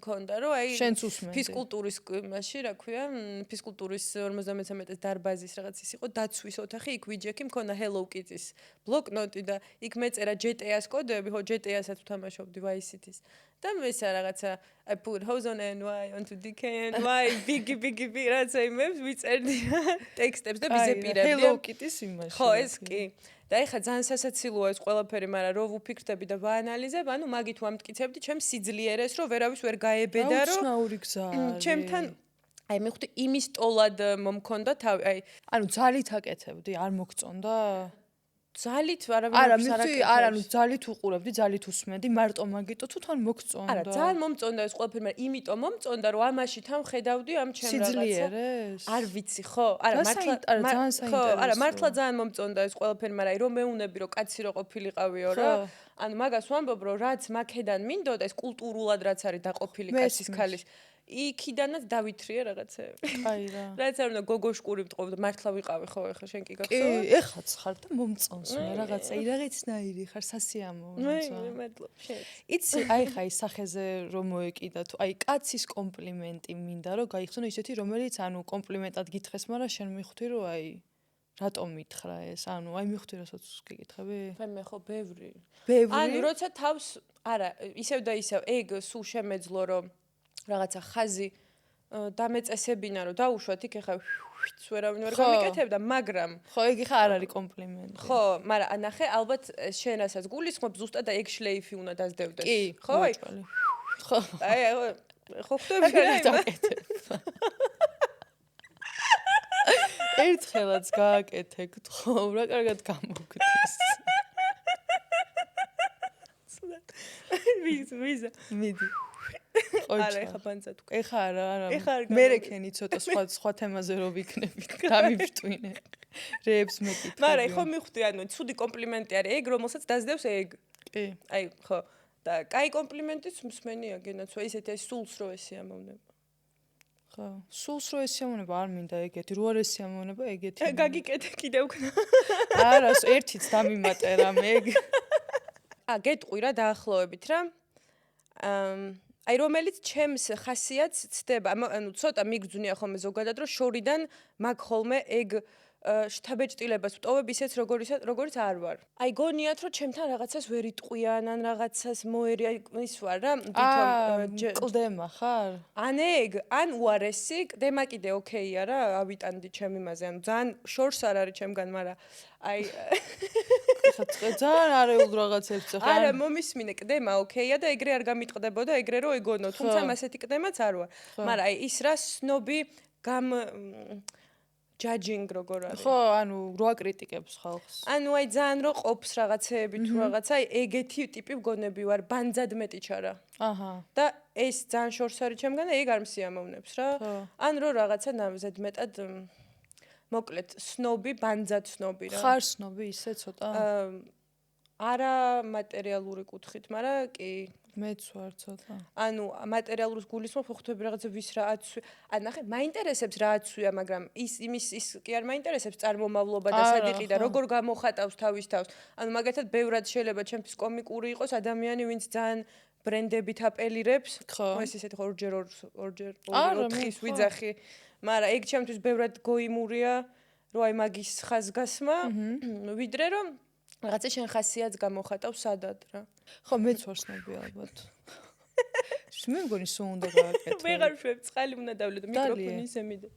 მქონდა რომ აი შენც უსმენდი. ფიზკულტურის მაში რა ქვია, ფიზკულტურის 53-ის დარბაზის რაღაც ის იყო დაცვის ოთახი, იქ ვიჯექი მქონდა Hello Kitty-ის ბლოკნოტი და იქ მეწერა GTA-ს კოდები, ხო GTA-საც ვთამაშობდი Vice City-ს. და მესა რაღაცა I put hose on NY onto DKNY big რაღაცა იმებს ვიწერდი ტექსტებს და ვიზეპირებდი. Hello Kitty-ის იმაში. ხო, ეს კი. და ეხა ძალიან სასაცილოა ეს ყველაფერი, მაგრამ რო ვუფიქრდები და ვაანალიზებ, ანუ მაგით ვამტკიცებდი ჩემს სიძლიერეს, რომ ვერავის ვერ გაებედა, რომ უცნაური გზა არის. ჩემთან აი მივხვდი იმის ტოლად მომქონდა თავი, აი ანუ ძალით აკეთებდი, არ მოგწონდა? ძალით არავინ არა, მივხვდი, არა, ნუ ძალით უყურებდი, ძალით უსმენდი, მარტო მაგიტო თუ თან მოგწონდა? არა, ძალიან მომწონდა ეს ყველაფერი, მაგრამ იმიტომ მომწონდა, რომ ამაში თან ხედავდი ამ ჩემ რაღაცა. სიძლიერეს? არ ვიცი, ხო? არა, მართლა ძალიან საინტერესოა. არა, მართლა ძალიან მომწონდა ეს ყველაფერი, მაგრამ აი რომ მეუნები, რომ კაცი რო ყოფილიყავიო რა. ანუ მაგას ვამბობ, რომ რაც მაქედან მინდოდა, ეს კულტურულად რაც არის დაყოფილი კაცის ქალის იქიდანაც დავითრიე რაღაცეები. კაი რა. რაც არ უნდა გოგოშკური ვტყობ და მართლა ვიყავი ხო ეხლა შენ კი გახსოვს? კი, ეხაც ხარ და მომწონს მე რაღაცა, რაღაცნაირი ხარ, სასიამოვნოა. მე მადლობ შენ. იცი, აი ხა ის სახეზე რომ მოეკიდა თუ აი კაცის კომპლიმენტი მინდა რომ გაიხსენო ისეთი რომელიც ანუ კომპლიმენტად გითხეს, მაგრამ შენ მიხვდი რომ აი რატომ მითხრა ეს? ანუ აი მიხვდი რასაც გეკითხები? მე ხო ბევრი. ბევრი? ანუ როცა თავს არა, ისევ და ისევ ეგ სულ შემეძლო რომ რაღაცა ხაზი დამეწესებინა რომ დაუშვათ იქ ეხა ვერავინ ვერ გამიკეთებდა, მაგრამ ხო, ეგ ხა არ არის კომპლიმენტი. ხო, მაგრამ ანახე ალბათ შენასაც გულისხმობ ზუსტად და ეგ შლეიფი უნდა დაძდევდეს. კი, ხო? ხო. აი ხო ხვდები რა დაკეთებ. ერთხელაც გააკეთე, გთხოვ, რა კარგად გამოგდის. ვიზა. მიდი. არა, ეხა ბანძად უკვე. ეხა არა. ეხა არ მე რეკენი ცოტა სხვა თემაზე რო ვიქნებით, გამივჭვინე. რეებს მეკითხები. მაგრამ ხო მიხვდი, ანუ ცუდი კომპლიმენტი არის ეგ, რომელსაც დაძდევს ეგ. კი. აი, ხო. და კაი კომპლიმენტიც მსმენია გენაცვა, ისეთი სულს რო ესიამოვნება. ხო. სულს რო ესიამოვნება არ მინდა ეგეთი, რო არ ესიამოვნება ეგეთი. გაგიკეთე კიდევ ქნა. არა, ერთიც დამიმატერა მე. გეტყვი რა დაახლოებით რა. აი რომელიც ჩემს ხასიათს ცდება, ანუ ცოტა მიგძვნია ხოლმე ზოგადად რომ შორიდან მაგ ხოლმე ეგ შთაბეჭდილებას ვტოვებ ისეც როგორიც არ ვარ. აი გონიათ რომ ჩემთან რაღაცას ვერ იტყვიან ან რაღაცას მოერი აი ის ვარ რა, თვითონ კლდემა ხარ? ან ეგ, ან უარესი, კლდემა კიდე ოკეია რა, ავიტანდი ჩემ იმაზე, ანუ ძალიან შორს არ არის ჩემგან, მაგრამ აი ხა ძალიან არეულ რაღაცებს ხარ. არა, მომისმინე, კლდემა ოკეია და ეგრე არ გამიტყდებოდა, ეგრე რო ეგონო, თუმცა მასეთი კლდემაც არ ვარ. მაგრამ აი ის რა სნობი judging როგორ არის. ხო, ანუ რო აკრიტიკებს ხალხს. ანუ აი ძალიან რო ყოფს რაღაცეები თუ რაღაცა, აი ეგეთი ტიპი მგონები ვარ, ბანძად მეტი ჩარა. აჰა. და ეს ძალიან შორს არის ჩემგან და ეგ არ მსიამოვნებს რა. ან რო რაღაცა ნამზად მეტად მოკლედ სნობი, ბანძად სნობი რა. ხარ სნობი ისე ცოტა? არა მატერიალური კუთხით, მაგრამ კი მეც ვარ ცოტა. ანუ მატერიალურს გულისხმობ, ხვდები რაღაცა ვის რა აცვი. ან ნახე, მაინტერესებს რა აცვია, მაგრამ ის კი არ მაინტერესებს წარმომავლობა და სადიყი და როგორ გამოხატავს თავის თავს. ანუ მაგათად ბევრად შეიძლება ჩემთვის კომიკური იყოს ადამიანი, ვინც ძალიან ბრენდებით აპელირებს. ეს ისეთი ორჯერ 4-ის ვიძახი. მაგრამ ეგ ჩემთვის ბევრად გოიმურია, რომ აი მაგის ხაზგასმა, ვიდრე რომ რაღაცა შენ ხასიათს გამოხატავს სადად რა. ხო, მეც ვარ სნობი ალბათ. მე მგონი სულ უნდა გააკეთო. ვეღარ შვებ, წყალი უნდა დავლე და მიკროფონი ისე მიდე.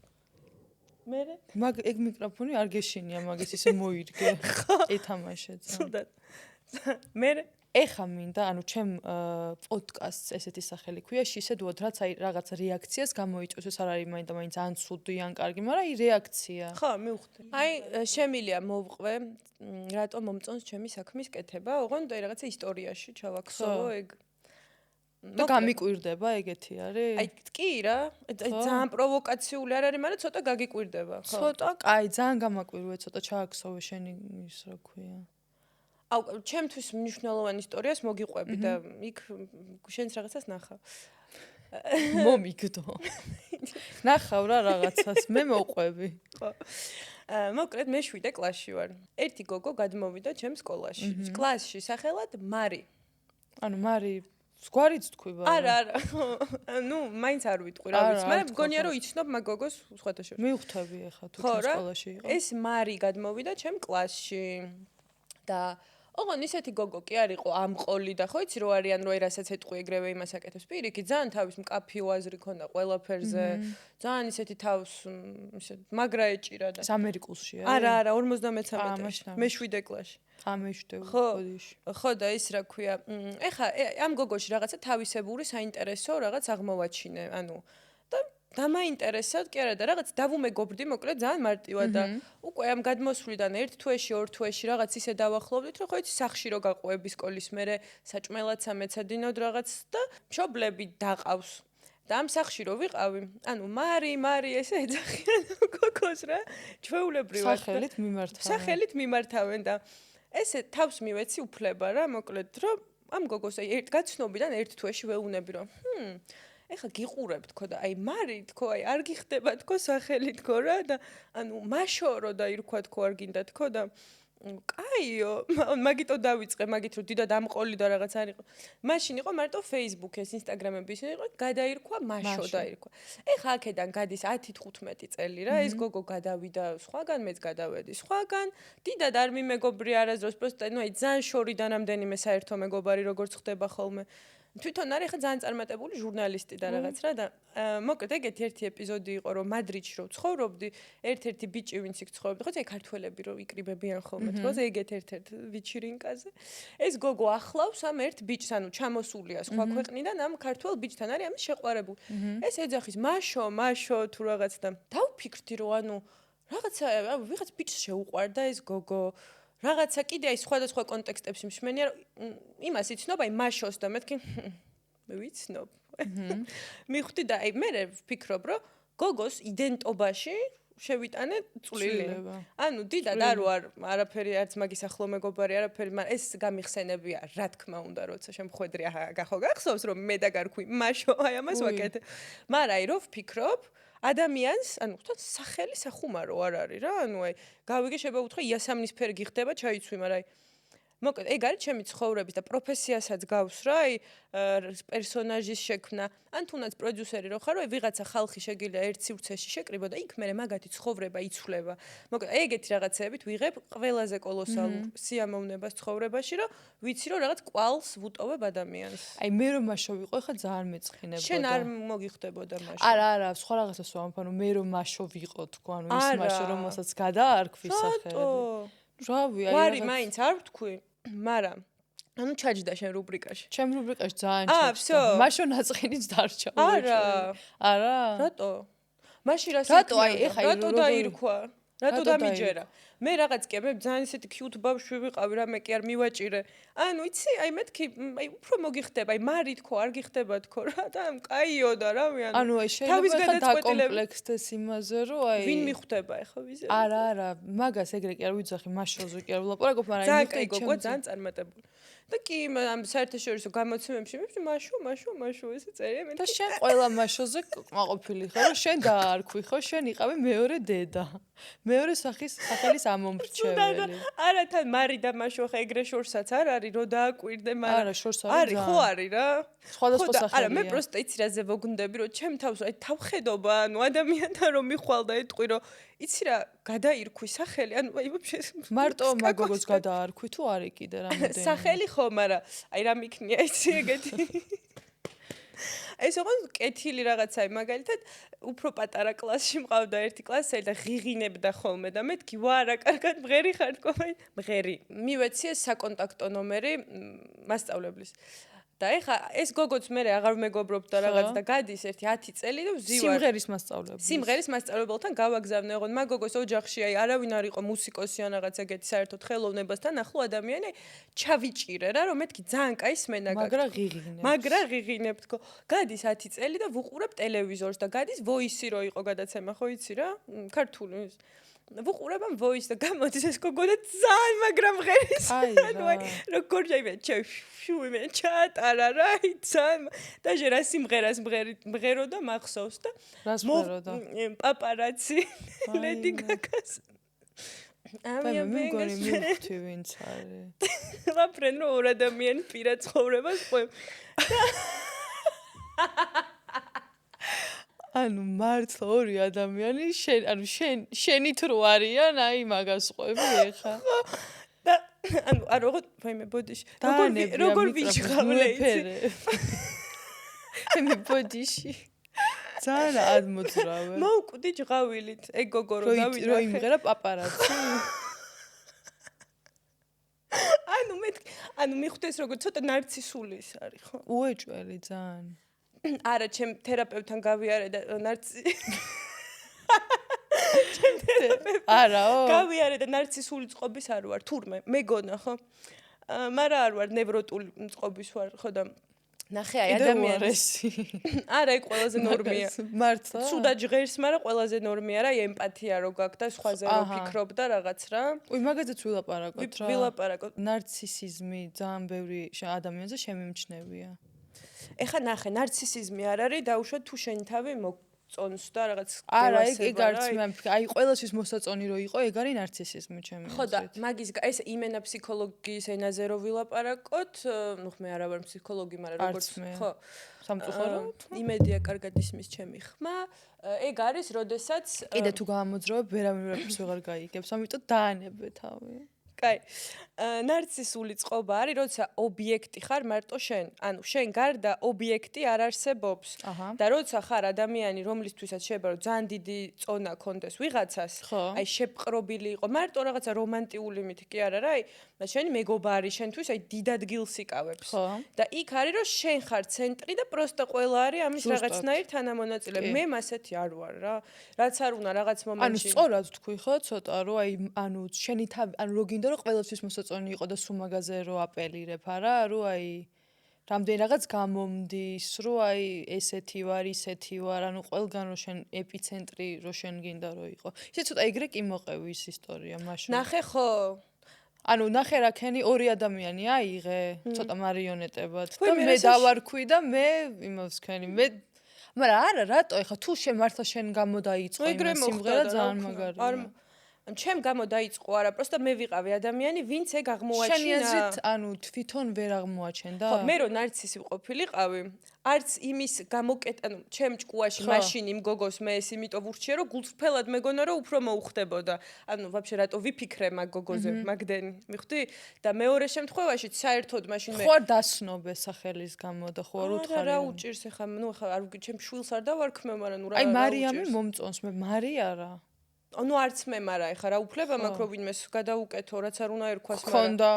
მერე? ეგ მიკროფონი არ გეშინია, მაგის ისე მოირგე. ეთამაშე. ცუდად. მერე? ეხა მინდა, ანუ ჩემ პოდკასტს ესეთი სახელი ქვია, შისედუოდ რაც აი რაღაც რეაქციას გამოიწვევს, ეს არ არის მაინდა-მაინც ან ცუდი ან კარგი, მაგრამ აი რეაქცია. ხო, მივხვდი. აი შემილია მოვყვე, რატომ მომწონს ჩემი საქმის კეთება, ოღონდ აი რაღაცა ისტორიაში ჩავაქცევო ეგ. და გამიკვირდება ეგეთი არის? აი კი რა, ძალიან პროვოკაციული არ არის, მაგრამ ცოტა გაგიკვირდება, ხო. ცოტა, კაი, ძალიან გამაკვირვე, ცოტა ჩააქცოვე შენი ის რა ქვია. აუ, ჩემთვის მნიშვნელოვანი ისტორიას მოგიყვები და იქ შენს რაღაცას ნახავ. მომიგდო. ნახავ რა რაღაცას, მე მოყვები. ხო. მოკლედ მე 7 კლასში ვარ. ერთი გოგო გადმოვიდა ჩემ სკოლაში. კლასში სახელად მარი. ანუ მარი ზგვარიც თქვი ბარა. არა. ნუ მაინც არ ვიტყვი რა ვიცი, მაგრამ მგონია რომ იცნობ მაგ გოგოს სხვათა შორის. მივხვდები ახლა თუ ჩემ სკოლაში იყო. ეს მარი გადმოვიდა ჩემ კლასში და ოღონ ისეთი გოგო კი არ იყო ამყოლი და ხო იცი რო არიან რო რასაც ეთყვი ეგრევე იმას აკეთებს პირიქით ძალიან თავის მკაფიო აზრი ქონდა ყველაფერზე ძალიან ისეთი თავს ისე მაგრა ეჭირა და ამერიკულში არა 53 მე 7 კლასში ხო და ის რა ქვია ეხა ამ გოგოში რაღაცა თავისებური საინტერესო რაღაც აღმოვაჩინე ანუ და დამაინტერესად კი არა და რაღაც დავუმეგობრდი მოკლედ ძალიან მარტივად და უკვე ამ გადმოსვლიდან ერთ თვეში ორ თვეში რაღაც ისე დავახლოვდით რომ ხო იცი სახში რო გაყვები სკოლის მერე საჭმელად სამეცადინოდ რაღაც და მშობლები დაყავს და ამ სახში რო ვიყავი ანუ მარი ესე ეძახიან გოგოს რა ჩვეულებრივად სახელით მიმართავენ და ესე თავს მივეცი უფლება რა მოკლედ რომ ამ გოგოს აი გაცნობიდან ერთ თვეში ვეუნები რომ ეხა გიყურებ თქო და აი მარი თქო აი არ გიხდება თქო სახელი თქო რა და ანუ მაშორო და ირქვა თქო არ გინდა თქო და კაიო მაგიტო დავიწყე მაგით რომ დიდად ამყოლი და რაღაც არ იყო მაშინ იყო მარტო Facebook ეს Instagram-ები ისე იყო გადაირქვა მაშო დაირქვა ეხა აქედან გადის 10-15 წელი რა ეს გოგო გადავიდა სხვაგან მეც გადავედი სხვაგან დიდად არ მიმეგობრი არასდროს პროსტა ნუ აი ძალიან შორიდან ამდენიმე საერთო მეგობარი როგორც ხდება ხოლმე თვითონ არის ხა ძალიან წარმატებული ჟურნალისტი და რაღაც რა და მოკლედ ეგეთი ერთი ეპიზოდი იყო რომ მადრიდში რო ცხოვრობდი ერთ-ერთი ბიჭი ვინც იქ ცხოვრობდა ხო ეს ქართველები რო იკრიბებიან ხოლმე თქო ეგეთ ერთ-ერთ ვიჩირინკაზე ეს გოგო ახლავს ამ ერთ ბიჭს ანუ ჩამოსულია სხვა ქვეყნიდან ამ ქართველ ბიჭთან არის ამის შეყვარებული ეს ეძახის მაშო თუ რაღაც და დავფიქრდი რომ ანუ რაღაცა ვიღაც ბიჭს შეუყვარდა ეს გოგო რაღაცა კიდე აი სხვადასხვა კონტექსტებში მშვენია რომ იმას იცნობ აი მაშოს და მეთქი მე ვიცნობ მივხვდი და აი მე ვფიქრობ რომ გოგოს იდენტობაში შევიტანე წვლილი ანუ დიდად არაფერი არც მაგის ახლო მეგობარი არაფერი მაგრამ ეს გამიხსენებია რა თქმა უნდა როცა შემხვედრი ახლა გახსოვს რომ მე და გარქვი მაშო აი ამას ვაკეთე მაგრამ აი რო ვფიქრობ ადამიანს, ანუ თან სახელი სახუმარო არ არის რა, ანუ აი გავიგე შეიძლება უთხრა იასამნისფერი გიხდება ჩაიცვი, მაგრამ აი მოკლედ ეგ არის ჩემი ცხოვრების და პროფესიასაც გავს რა, აი პერსონაჟის შექმნა, ან თუნდაც პროდიუსერი რო ხარ, აი ვიღაცა ხალხი შეგიძლია ერთ სივრცეში შეკრიბო და იქ მე მაგათი ცხოვრება იცვლება. მოკლედ ეგეთი რაღაცეებით ვიღებ ყველაზე კოლოსალურ სიამოვნებას ცხოვრებაში, რომ ვიცი რომ რაღაც კვალს ვუტოვებ ადამიანს. აი მე რომ მაშო ვიყო, ხა ძალიან მეწყინებოდა. შენ არ მოგიხდებოდა მაშო. არა, სხვა რაღაცას ვამბობ, ანუ მე რომ მაშო ვიყო თქო, ანუ ის მაშო რომელსაც გადაარქვი სახელი. რავი, აი ვარი მაინც არ ვთქვი, მაგრამ ანუ ჩაჯდა შენ რუბრიკაში. ჩემ რუბრიკაში ძალიან ჩაჯდა. მაშო ნაწყინიც დარჩა. არა. რატო? მაშინ რას რატო დაირქვა? რატო დამიჯერა? მე რაღაც კი მე ძალიან ისეთი კიუტ ბავშვი ვიყავი, რამე კი არ მივაჭირე. ანუ იცი, აი მეთქი, აი უფრო მოგიხდება, აი მარი თქო, არ გიხდება თქო რა და კაიო და რავი ანუ აი შეიძლება დაკომპლექსდეს იმაზე, რომ აი ვინ მიხვდება ახლა ვიზე? არა, მაგას ეგრე კი არ ვიძახი, მაშოზე კი არ ვლაპარაკობ, მაგრამ აი მიხდი გოგო ძალიან წარმატებული. და კი ამ საერთაშორისო გამოცემებში მაშო ესე წერია მე და შენ ყველა მაშოზე ყმაყოფილი ხო რომ შენ დაარქვი ხო შენ იყავი მეორე დედა მეორე სახელის ამომრჩეველი არა თან მარი და მაშო ხა ეგრე შორსაც არ არის რომ დააკვირდე მაგრამ არა შორს არის ხო არის რა სხვადასხვა სახელია არა მე პროსტა იცი რაზე ვოგუნდები რომ ჩემ თავს აი თავხედობა ანუ ადამიანთან რომ მიხვალ და ეტყვი რომ იცი რა გადაირქვი სახელი ანუ აი ვაფშე მარტო მაგოგოს გადაარქვი თუ არის კიდე რამოდენიმე სახელი ხო მაგრამ აი რა მიქნია იცი ეგეთი ეს ოღონდ კეთილი რაღაცაა, მაგალითად, უფრო პატარა კლასში მყავდა ერთი კლასელი და ღიღინებდა ხოლმე და მეთქი, ვარა, კარგად მღერი ხარ თქო, მღერი. მივეციე საკონტაქტო ნომერი მასწავლებლის. და ეხა ეს გოგოც მე აღარ მეგობრობდა რაღაც და გადის ერთი 10 წელი და ვზივარ სიმღერის მასწავლებელი. სიმღერის მასწავლებელთან გავაგზავნე, ოღონდ მაგ გოგოს ოჯახში არავინ არ იყო მუსიკოსი ან რაღაც ეგეთი საერთოდ ხელოვნებასთან ახლო ადამიანი, ჩავიჭირე რა, რომ მეთქი ძალიან კაი სმენა გაქვს. მაგრა ღიღინებ თქო. გადის 10 წელი და ვუყურებ ტელევიზორს და გადის Voice-ი რო იყო გადაცემა, ხო იცი რა? ქართული ის. ვუყურებ ამ Voice და გამოდის ეს გოგო და ძალიან მაგრამ ღერის. ანუ როგორ შეიძლება შუიმე ჩატარა რა, ძალიან და ჟერა სიმღერას მღერო და მახსოვს და მოვდა პაპარაცი ლედი გაგას. ამია მეგონი მივხვდი ვინც არის. ვაფრენ რომ ორ ადამიანი პირად ცხოვრებას ყვებ. ანუ მართლა ორი ადამიანი შენით რო არიან, აი მაგას ყვები ეხა. და ანუ არ როგორ ვაიმე ბოდიში. როგორ ვიჟღავლე იცი. მე ბოდიში. ძალიან ადმოძრავე. მოვკვდი ჯღავილით, ეგ გოგო რო დავინახე. რო იმღერა პაპარაცი. ანუ მიხვდეს როგორ ცოტა ნარცისული ის არის, ხო? უეჭველი ძალიან. არა, ჩემ თერაპევტთან გავიარე და არაო? გავიარე და ნარცისული წყობის არ ვარ, თურმე, მეგონა, ხო? მაგრამ არ ვარ ნევროტული წყობის ვარ, ხო და ნახე აი ადამიანის. არა, ეგ ყველაზე ნორმია. მართლა? სუდად ჟღერს, მაგრამ ყველაზე ნორმია რა, ემპათია რო გაქვს და სხვაზე რო ფიქრობ და რაღაც რა. უი, მაგაზეც ვილაპარაკოთ რა. ვილაპარაკოთ. ნარცისიზმი ძალიან ბევრი ადამიანზე შემიმჩნევია. ეხა ნახე, ნარცისიზმი არ არის, დაუშვათ თუ შენი თავი მოგწონს და რაღაც არა, ეგ არც მე მფიქრე. აი, ყველასთვის მოსაწონი რო იყო, ეგ არის ნარცისიზმი ჩემი აზრით. ხო და მაგის ეს იმენა ფსიქოლოგიის ენაზე რო ვილაპარაკოთ, ნუ მე არა ვარ ფსიქოლოგი, მაგრამ როგორც ხო, სამწუხაროდ, იმედია კარგად ისმის ჩემი ხმა. ეგ არის, როდესაც კიდე თუ გამომძრავებ, ვერავინ ვერაფერს ვეღარ გაიგებს, ამიტომ დაანებე თავი. კაი. ნარცისული წყობა არის, როცა ობიექტი ხარ მარტო შენ. ანუ შენ გარდა ობიექტი არ არსებობს. და როცა ხარ ადამიანი, რომლისთვისაც შეიძლება რომ ძალიან დიდი წონა კონდეს ვიღაცას, აი შეპყრობილი იყო, მარტო რაღაცა რომანტიული მითი კი არა რა, აი შენი მეგობარი შენთვის აი დიდ ადგილს იკავებს. და იქ არის რომ შენ ხარ ცენტრი და პროსტა ყველა არის ამის რაღაცნაირ თანამონაწილე. მე მასეთი არ ვარ რა. რაც არ უნდა რაღაც მომენტში. ანუ სწორად თქვი ხო, ცოტა რომ აი ანუ შენი თავი, ანუ რო გინდა რომ ყველასთვის მოსაწონი იყო და სულ მაგაზე რო აპელირებ, არა? რომ აი რამდენი რაღაც გამომდის, რომ აი ესეთი ვარ, ისეთი ვარ, ანუ ყველგან რო შენ ეპიცენტრი რო შენ გინდა რომ იყო. ისე ცოტა ეგრე კი მოყევი ის ისტორია მაშინ. ნახე ხო? ანუ ნახე რა ქენი ორი ადამიანი აიღე, ცოტა მარიონეტებად და მე დავარქვი და მე იმას ქენი, მე მაგრამ არა, რატო ეხა თუ შენ მართლა შენ გამოდაიწყო იმ სიმღერა ძალიან მაგარია. ან ჩემ გამო დაიწყო არა, პროსტა მე ვიყავი ადამიანი, ვინც ეგ აღმოაჩინა. შენი აზრით, ანუ თვითონ ვერ აღმოაჩენდა? ხო, მე რო ნარცისი ვყოფილიყავი, არც იმის ანუ ჩემ ჭკუაში მაშინ იმ გოგოს მე ეს იმიტომ ვურჩიე, რომ გულწრფელად მეგონა რომ უფრო მოუხდებოდა. ანუ ვაფშე რატო ვიფიქრე მაგ გოგოზე, მაგდენი, მიხვდი? და მეორე შემთხვევაში საერთოდ მაშინ მე ხო არ დასნობე სახელის გამო და ხო არ უთხარი. რა უჭირს ეხა, ნუ ეხა არ ჩემ შვილს არ დავარქმევ, მაგრამ ნუ რა. აი მარიამი მომწონს მე, მარია რა. ანუ არც მე, მაგრამ ეხა რა უფლება მაქვს რომ ვინმეს გადაუკეთო, რაც არ უნდა ერქვას, მაგრამ ხონდა.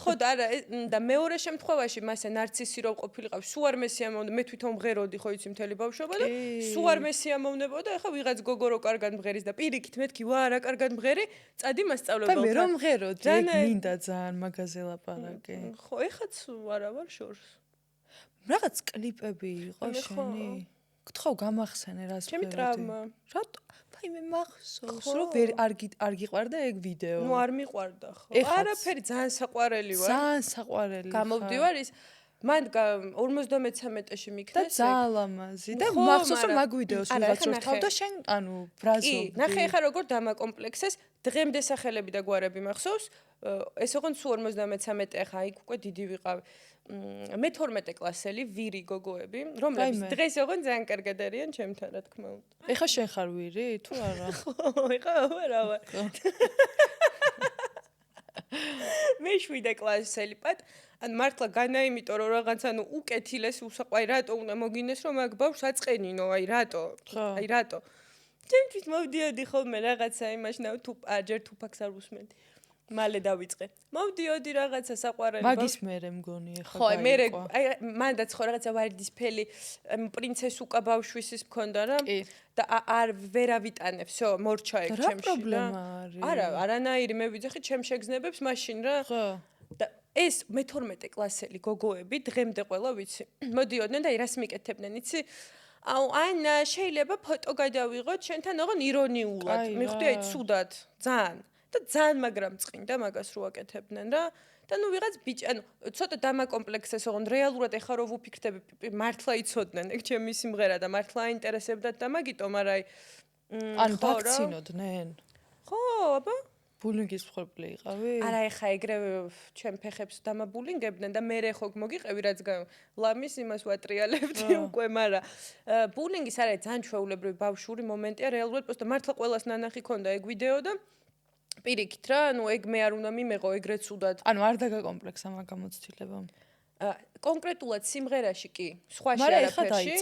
ხო და არა და მეორე შემთხვევაში მასე ნარცისი რო ყოფილიყავ, სულ არ მესიამოვნე, მე თვითონ მღეროდი ხო იცი მთელი ბავშვობა და სულ არ მესიამოვნებოდა, ეხა ვიღაც გოგო რო კარგად მღერის და პირიქით მეთქი, ვა რა კარგად მღერი, წადი მასწავლებელთან. მე რომ მღეროდი, ეგ მინდა ძალიან მაგაზე ლაპარაკე. ხო, ეხაც არა ვარ შორს. რაღაც კლიპები იყო შენი. გთხოვ გამახსენე რას ჩემი ტრავმა. რატო? აი მე მახსოვს რომ ვერ არ გიყვარდა ეგ ვიდეო. ნუ არ მიყვარდა ხო. არაფერი ძალიან საყვარელი ვარ. ძალიან საყვარელი. გამოვდივარ ის მან 53-ში მიქნეს. და ძალიან ლამაზი. და მახსოვს რომ მაგ ვიდეოს ვიღაც რთავ და შენ ანუ ბრაზილში. ნახე ხა როგორ დამაკომპლექსეს, დღემდე სახელები და გვარები მახსოვს. ეს ოღონდ 53 ხა იქ უკვე დიდი ვიყავი. მე-12 კლასელი ვირი გოგოები, რომლებიც დღეს ოღონდ ძალიან კარგად არიან ჩემთან, რა თქმა უნდა. ეხა შენ ხარ ვირი თუ არა? ხო, ეხა არა ვარ. მე 7 კლასელი პატ ან მართლა განაიმიტო რომ რაღაც ანუ უკეთილეს უსაყვი რატო უნდა მოგინეს რომ მაგ ბავშვს აწყენინო აი რატო აი რატო ჩემთვის მოვდიოდი ხოლმე რაღაცა იმაში თუ ჯერ თუფაქს არ უსმენდი მალე დავიწყე მოვდიოდი რაღაცა საყვარელი მაგის მერე მგონი ახლა ხო მე აი მანდაც ხო რაღაცა ვარდისფელი პრინცესუკა ბავშვისის მქონდა რა და არ ვერავიტანე всё მორჩა ეგ ჩემში რა პრობლემა არის არა არანაირი მე ვიძახი ჩემ შეგზნებებს მაშინ რა ხო და ეს მე-12 კლასელი გოგოები დღემდე ყველა ვიცი მოდიოდნენ და რას მიკეთებდნენ იცი აუ ანა შეიძლება ფოტო გადავიღოთ შენთან ოღონ ირონიულად მიხვდი აი ცუდად ძალიან და ძალიან მაგრამ წინდა მაგას რო აკეთებდნენ რა და ნუ ვიღაც ბიჭი ანუ ცოტა დამაკომპლექსეს ოღონ რეალურად ეხა რო ვუფიქრდები მართლა იცოდნენ ეგ ჩემი სიმღერა და მართლა აინტერესებდათ და მაგიტომ არა აი ან ვაქცინოდნენ ხო აბა ბულინგის მსხვერპლი იყავი? არა ეხა ეგრევე ჩემ ფეხებს დამაბულინგებდნენ და მე ხო მოგიყევი რაც ლამის იმას ვატრიალებდი უკვე, მაგრამ ბულინგის არის ძალიან ჩვეულებრივი ბავშვური მომენტია რეალურად просто მართლა ყველას ნანახი ქონდა ეგ ვიდეო და პირიქით რა, ანუ ეგ მე არ უნდა მიმეღო ეგრეთ სუდად. ანუ არ დაგაკომპლექსა მაგ გამოცდილებამ. კონკრეტულად სიმღერაში კი, სხვაში არაფერში.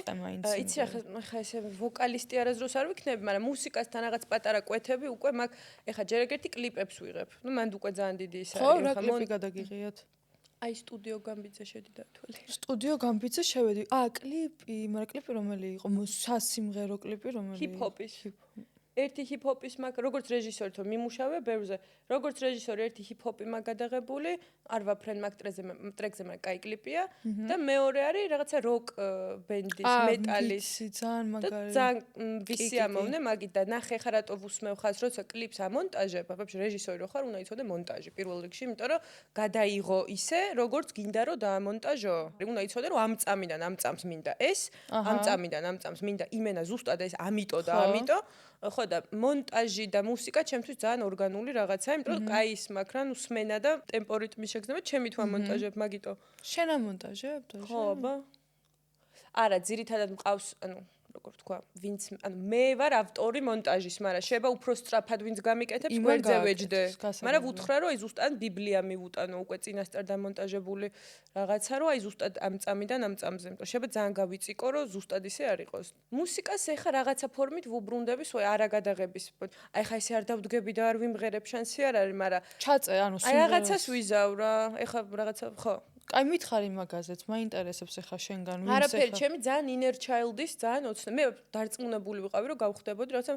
იცი ახლა ესე ვოკალისტი არასდროს არ ვიქნები, მაგრამ მუსიკასთან რაღაც პატარა კვეთები უკვე მაგ ეხლა ჯერ ეგერთი კლიპებს ვიღებ. ნუ მანდ უკვე ძალიან დიდი ის არის. ხო, რა კლიპი გადაგიღიათ? აი სტუდიო გამბიძე შედი დათვალე. სტუდიო გამბიძე შევედი. კლიპი, მაგრამ კლიპი რომელი იყო? სასიმღერო კლიპი რომელი? ჰიპ-ჰოპის. ერთი ჰიპ-ჰოპის მაგ როგორც რეჟისორი თო მიმუშავე ბევრზე როგორც რეჟისორი ერთი ჰიპ-ჰოპი მაგ გადაღებული არ ვაფრენ მაგ ტრეკზე მაგ კაი კლიპია და მეორე არის რაღაცა როკ ბენდის მეტალის ძალიან მაგარი ძალიან ვისი ამოვნე მაგით და ნახე ხა რატო ვუსმევ ხას როცა კლიპს ამონტაჟებ ვაფშე რეჟისორი რო ხარ უნდა იცოდე მონტაჟი პირველ რიგში იმიტომ რომ გადაიღო ისე როგორც გინდა რომ დაამონტაჟო უნდა იცოდე რომ ამ წამიდან ამ წამს მინდა ეს ამ წამიდან ამ წამს მინდა იმენა ზუსტად ეს ამიტო და ამიტო ხო და მონტაჟი და მუსიკა ჩემთვის ძალიან ორგანული რაღაცაა, იმიტომ რომ კაი ის მაქვს რა, ნუ სმენა და ტემპო რიტმის შეგრძნება ჩემი თუ ამონტაჟებ, მაგიტო. შენ ამონტაჟებ? ხო, აბა. არა, ძირითადად მყავს, ანუ როგორ თქვა, ვინც, ანუ მე ვარ ავტორი მონტაჟის, მაგრამ შეიძლება უფრო სწრაფად ვინც გამიკეთებს, გვერდზე ვეჯდე. მაგრამ ვუთხრა რომ აი ზუსტად ბიბლია მივუტანო უკვე წინასწარ დამონტაჟებული რაღაცა, რომ აი ზუსტად ამ წამიდან ამ წამზე, იმიტომ შეიძლება ძალიან გავიწიკო, რომ ზუსტად ისე არ იყოს. მუსიკას ეხა რაღაცა ფორმით ვუბრუნდები, სულ არა გადაღების. აი ხა ესე არ დავდგები და არ ვიმღერებ, შანსი არ არის, მაგრამ ჩაწე, ანუ აი რაღაცას ვიზავ რა, ეხა რაღაცა, ხო. აი მითხარი მაგაზეც, მაინტერესებს ახლა შენგან ვინც ახლა. არაფერი, ჩემი ძალიან inner child-ის ძალიან ოცნე. მე დარწმუნებული ვიყავი, რომ გავხდებოდი, რაღაცა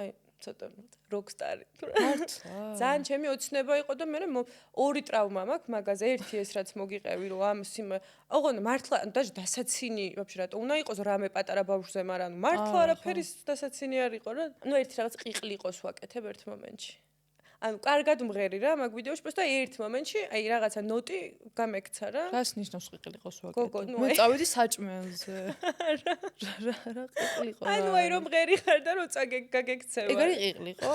აი ცოტა rockstar-ი. მართლა. ძალიან ჩემი ოცნება იყო და მე ორი ტრავმა მაქვს მაგაზე. ერთი ეს რაც მოგიყევი, რომ ამ ოღონდ მართლა დასაცინი, ვაფშე რატო უნდა იყოს რამე პატარა ბავშვზე, მაგრამ მართლა არაფერი დასაცინი არ იყო რა. ნუ ერთი რაღაც ყიყლი იყოს ვაკეთებ ერთ მომენტში. ანუ კარგად მღერი რა მაგ ვიდეოში, просто ერთ მომენტში აი რაღაცა ნოტი გამექცა რა. რას ნიშნავს ყიყლი იყოს ვაკეთებ? მე წავედი საჭმელზე. რა ყიყლი იყო? ანუ აი რომ მღერი ხარ და რომ გაგექცევა. ეგ არის ყიყლი იყო?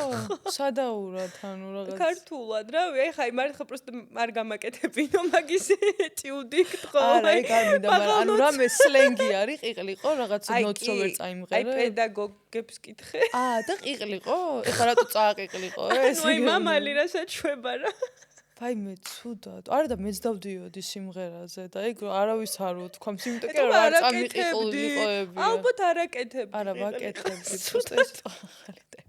სადაურად ანუ რაღაც ქართულად რა, აი ხაი მართლა просто არ გამაკეთებინო მაგის ეტიუდი გთხოვ. არა, ეგ არ მინდა, მაგრამ ანუ რამე სლენგი არის ყიყლი იყო რაღაც ნოტს რო ვერ წაიმღერე. აი პედაგოგებს კითხე. და ყიყლი იყო? ეხლა რატო წააყიყლი იყო ეს? მამალი რასაც შვება რა. აი მე ცუდად. არა და მეც დავდიოდი სიმღერაზე და ეგ არავის არ ვთქვა, იმიტომ რომ არ წამიყიყლიყოები. ალბათ არ აკეთებდი. არა, ვაკეთებდი. ცუდად ახალი ტემპი.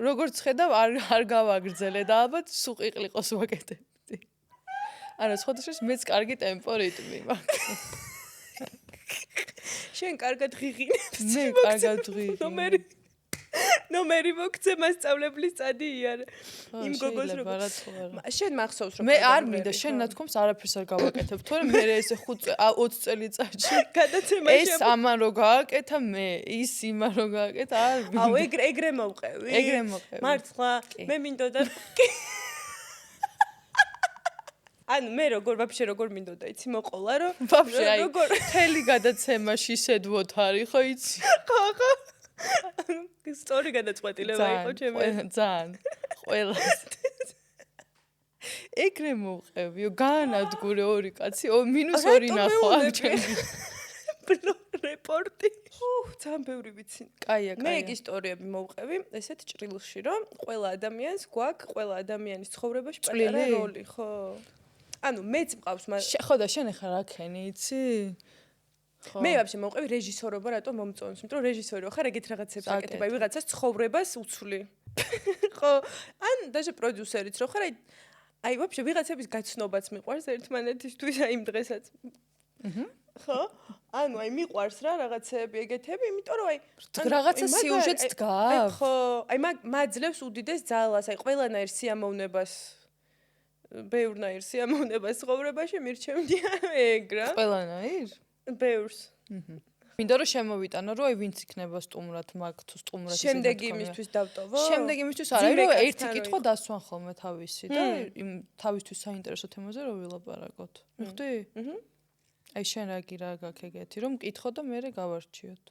როგორც ხედავ, არ გავაგრძელე და ალბათ სულ ყიყლიყოს ვაკეთებდი. არა, სხვადასხვა მეც კარგი ტემპო რიტმი მაქვს. შენ კარგად ღიღინებს. მე კარგად ღიღინებ. ნომერი მოგცე მასწავლებლის წადი იარე. იმ გოგოს რო შენ მახსოვს რომ მე არ მინდა შენ ნათქვამს არაფერს არ გავაკეთებ. თორემ მე ესე 20 წელიწადში გადაცემა ეს ამან რო გააკეთა მე, ის იმან რო გააკეთა არ მინდა. აუ ეგრე მოვყევი. ეგრე მოყევი. მართლა მე მინდოდა ანუ მე როგორ მინდოდა იცი მოყოლა რომ ვაფშე აი თელი გადაცემაში შედვოთ არის ხო იცი? ხო სტორი გადაწყვეტილება იყო ჩემი. ძალიან ყველას. ეგრე მოვყევიო, გაანადგურე ორი კაცი, -2 ნახო ამ ჩემი. რეპორტი. ძალიან ბევრი ვიცი. კაია, მე ეგ ისტორიები მოვყევი, ესეთ ჭრილში, რომ ყველა ადამიანს გვაქვს ყველა ადამიანის ცხოვრებაში პატარა როლი, ხო? ანუ მეც მყავს, მაგრამ ხო და შენ ახლა რა ქენი, იცი? მე ვაფშე მოვყევი რეჟისორობა რატო მომწონს, იმიტომ რომ რეჟისორი ხარ, ეგეთ რაღაცებს აკეთებ, აი ვიღაცას ცხოვრებას უცვლი. ხო, ან даже პროდიუსერიც რო ხარ, აი ვაფშე ვიღაცების გაცნობაც მიყვარს ერთმანეთისთვის, აი იმ დღესაც. ხო? ანუ აი მიყვარს რა რაღაცები ეგეთები, იმიტომ რომ აი რაღაცა სიუჟეტს დგას. ხო, აი მაძლევს უდიდეს ძალას, აი ყველანაირ სიამოვნებას ბევრნაირ სიამოვნებას ცხოვრებაში მირჩევდი ეგ რა. ყველანაირ? ბევრს. მინდა რომ შემოვიტანო, რომ აი ვინც იქნება სტუმრად, მაგ თუ სტუმრად შემდეგი იმისთვის დავტოვო? შემდეგი იმისთვის არა, რომ ერთი კითხვა დასვან ხოლმე თავისი და იმ თავისთვის საინტერესო თემაზე რომ ვილაპარაკოთ. მიხვდი? აი შენ რა გაქვს ეგეთი, რომ მკითხო და მე გავარჩიოთ.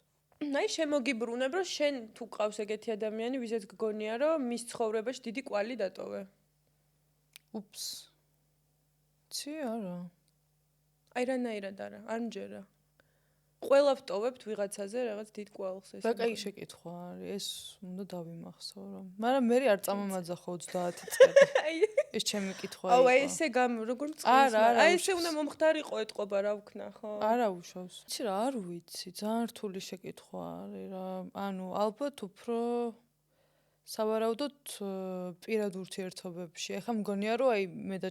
აი შემოგიბრუნებ, რომ შენ თუ ყავს ეგეთი ადამიანი, ვიზეც გგონია, რომ მის ცხოვრებაში დიდი კვალი დატოვე. უპს. ცი არა. აი რანაირად არა, არ მჯერა. ყველა ვტოვებთ ვიღაცაზე რაღაც დიდ კვალს ეს. და კაი შეკითხვა არის, ეს უნდა დავიმახსოვრ რომ. მაგრამ მე არ წამომაძახო 30 წელი. ეს ჩემი კითხვა იყო. აუ აი ესე როგორ წლის. აი ესე უნდა მომხდარიყო ეთყობა რა ვქნა, ხო? არა უშავს. იცი რა, არ ვიცი, ძალიან რთული შეკითხვა არის რა. ანუ ალბათ უფრო სავარაუდოდ პირად ურთიერთობებში. ეხლა მგონია რომ აი მე და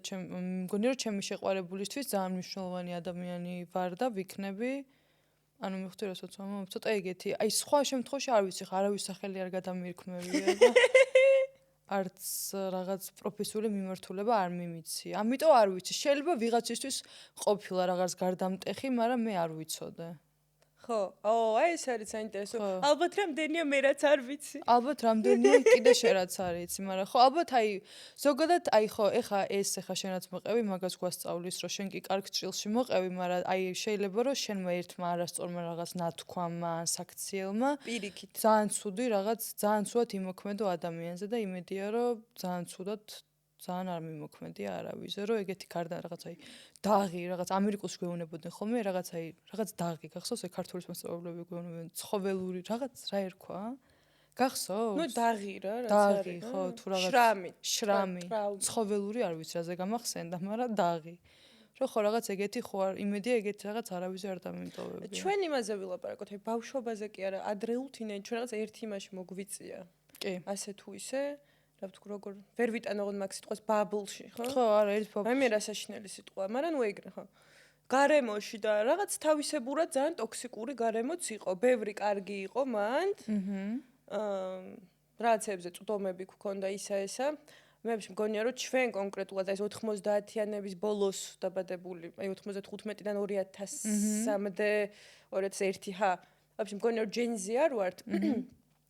მგონია რომ ჩემი შეყვარებულისთვის ძალიან მნიშვნელოვანი ადამიანი ვარ და ვიქნები. ანუ მივხვდი რასაც ვამბობ, ცოტა ეგეთი. აი სხვა შემთხვევაში არ ვიცი, არავის სახელი არ გადამირქმევია და არც რაღაც პროფესიული მიმართულება არ მიმიცი. ამიტომ არ ვიცი, შეიძლება ვიღაცისთვის ყოფილა რაღაც გარდამტეხი, მაგრამ მე არ ვიცოდე. ხო, აი ეს არის საინტერესო. ალბათ რამდენია მე რაც არ ვიცი. ალბათ რამდენია კიდე შენ რაც არ იცი, მაგრამ ხო, ალბათ აი ზოგადად აი ხო, ეხა შენ რაც მოყევი, მაგას გვასწავლის, რომ შენ კი კარგ ჭრილში მოყევი, მაგრამ აი შეიძლება რომ შენმა ერთმა არასწორმა რაღაც ნათქვამმა, საქციელმა პირიქით. ძალიან ცუდი რაღაც, ძალიან ცუდად იმოქმედო ადამიანზე და იმედია რომ ძალიან ცუდად ძალიან არ მიმოქმედია არავიზე, რომ ეგეთი გარდა რაღაც აი დაღი, რაღაც ამერიკულში გვეუბნებოდნენ ხოლმე, რაღაც დაღი, გახსოვს ეს ქართულის მასწავლებლები გვეუბნებოდნენ, ცხოველური რაღაც რა ერქვა? გახსოვს? ნუ დაღი რა, რაც დაღი, ხო, თუ რაღაც შრამი, ცხოველური არ ვიცი რაზე გამახსენდა, მაგრამ დაღი. რომ ხო რაღაც ეგეთი ხო არ იმედია ეგეთი რაღაც არავიზე არ დამიმტოვებია. ჩვენ იმაზე ვილაპარაკოთ, აი ბავშვობაზე კი არა, ადრეულ თინეჯერში ჩვენ რაღაც ერთი იმაში მოგვიწია. კი. ასე თუ ისე რა ვთქვა როგორ ვერ ვიტანო ოღონდ მაგ სიტყვას ბაბლში, ხო? ხო, არა, ერთ ბაბლში. აი მე რა საშინელი სიტყვა, მაგრამ ნუ ეგრე, ხო. გარემოში და რაღაც თავისებურად ძალიან ტოქსიკური გარემოც იყო. ბევრი კარგი იყო მანდ. რაღაცებზე წვდომები გქონდა ისა-ესა. მე მგონია რომ ჩვენ კონკრეტულად ეს 90-იანების ბოლოს დაბადებული, აი 95-დან 2000-მდე 2001 ჰა. ვაფშე მგონია რომ ჯენზი არ ვართ.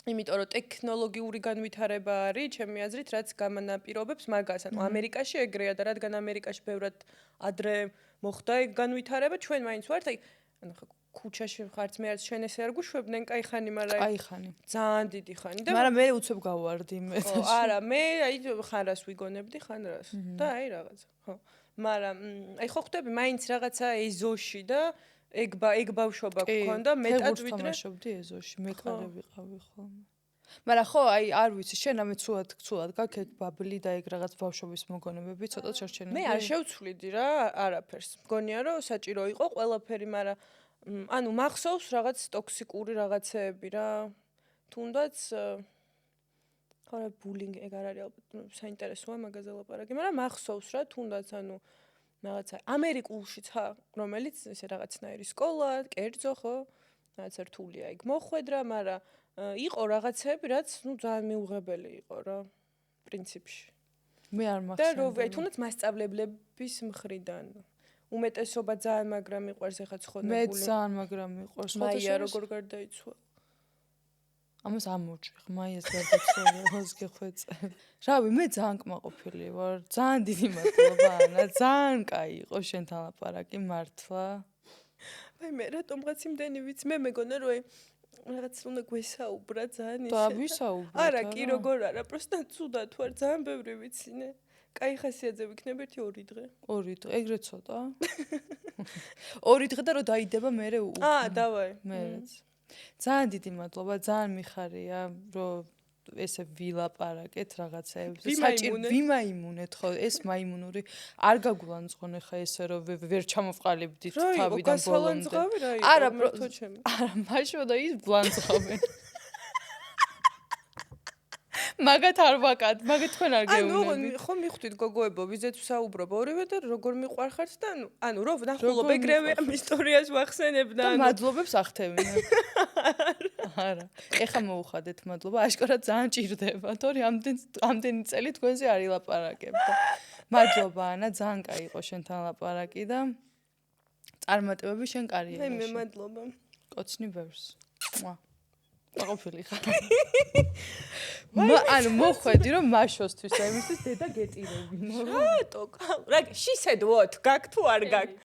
იმიტომ რომ ტექნოლოგიური განვითარება არის, ჩემი აზრით, რაც გამანაპირობებს მაგას. ანუ ამერიკაში ეგრეა და რადგან ამერიკაში ბევრად ადრე მოხდა ეგ განვითარება, ჩვენ მაინც ვართ, აი, ანუ ხა ქუჩაში ხართ, მე არც შენ ესე არ გუშვებდნენ, კაი ხანი, მაგრამ კაი ხანი. ძალიან დიდი ხანი და მაგრამ მე უცებ გავარდი მე. არა, მე აი ხანრას ვიგონებდი, ხანრას. და აი რაღაცა, ხო. მაგრამ აი ხო ხვდები, მაინც რაღაცა ეზოში და ეგ ბავშვობა გქონდა მეტად ვიდრე თამაშობდი ეზოში, მეკარე ვიყავი ხოლმე. მაგრამ ხო, აი არ ვიცი, შენ ამე ცუდად გაქვს ეგ ბაბლი და ეგ რაღაც ბავშვობის მოგონებები, ცოტა შორჩენილი. მე არ შევცვლიდი რა არაფერს. მგონია რომ საჭირო იყო ყველაფერი, მაგრამ ანუ მახსოვს რაღაც ტოქსიკური რაღაცეები რა. თუნდაც ხო რა ბულინგი ეგ არ არის ალბათ საინტერესოა მაგაზე ლაპარაკი, მაგრამ მახსოვს რა თუნდაც ანუ რაღაცა ამერიკულშიც ხა რომელიც ესე რაღაცნაირი სკოლა, კერძო ხო? რაღაც რთულია იქ მოხვედრა, მაგრამ იყო რაღაცები, რაც ნუ ძალიან მიუღებელი იყო რა პრინციპში. მე არ მახსენდა. და რო თუნდაც მასწავლებლების მხრიდან უმეტესობა ძალიან მაგრამ მიყვარს ეხა ცხონებული. მე ძალიან მაგრამ მიყვარს. მაია როგორ გარდაიცვა? ამას ამოჭი, მაიას გარდაცვალებას გეხვეწე. რავი, მე ძალიან კმაყოფილი ვარ. ძალიან დიდი მადლობა, ანა, ძალიან კაი იყო შენთან ლაპარაკი, მართლა. აი მე რატომღაც იმდენი ვიცი, მე მეგონა რომ რაღაც უნდა გვესაუბრა ძალიან ისე. და ვისაუბროთ. არა, კი როგორ არა, პროსტა ცუდად ვარ, ძალიან ბევრი ვიცინე. კაი ხასიათზე ვიქნებ 1-2 დღე. 2 დღე, ეგრე ცოტა. 2 დღე და რო დაიდება მერე დავაი. მერეც. ძალიან დიდი მადლობა, ძალიან მიხარია, რომ ესე ვილაპარაკეთ რაღაცეებზე. ვიმაიმუნეთ ხო, ეს მაიმუნური არ გაგულანძღონე ხა ესე რომ ვერ ჩამოვყალიბდით თავიდან ბოლომდე. არა, არა, მაშინ და ის ბლანძღავენ. მაგათ არ ვაკად, მაგათ თქვენ არ გეუბნებით. ხო მიხვდით გოგოებო, ვიზეთ ვსაუბრობ ორივე და როგორ მიყვარხართ და ანუ რო ვნახულობ ეგრევე ამ ისტორიას ვახსენებ და მადლობებს ახთევინებ. არა, ეხა მოუხადეთ მადლობა, აშკარად ძალიან ჭირდება, თორე ამდენი წელი თქვენზე არ ილაპარაკებდა. მადლობა ანა, ძალიან კაი იყო შენთან ლაპარაკი და წარმატებები შენ კარიერაში. მე მადლობა. კოცნი ბევრს. აყოფილი ხარ. ანუ მოხვედი რომ მაშოსთვის და იმისთვის დედა გეტირებინა. რატო? რა she said what? გაკ თუ არ გაკ?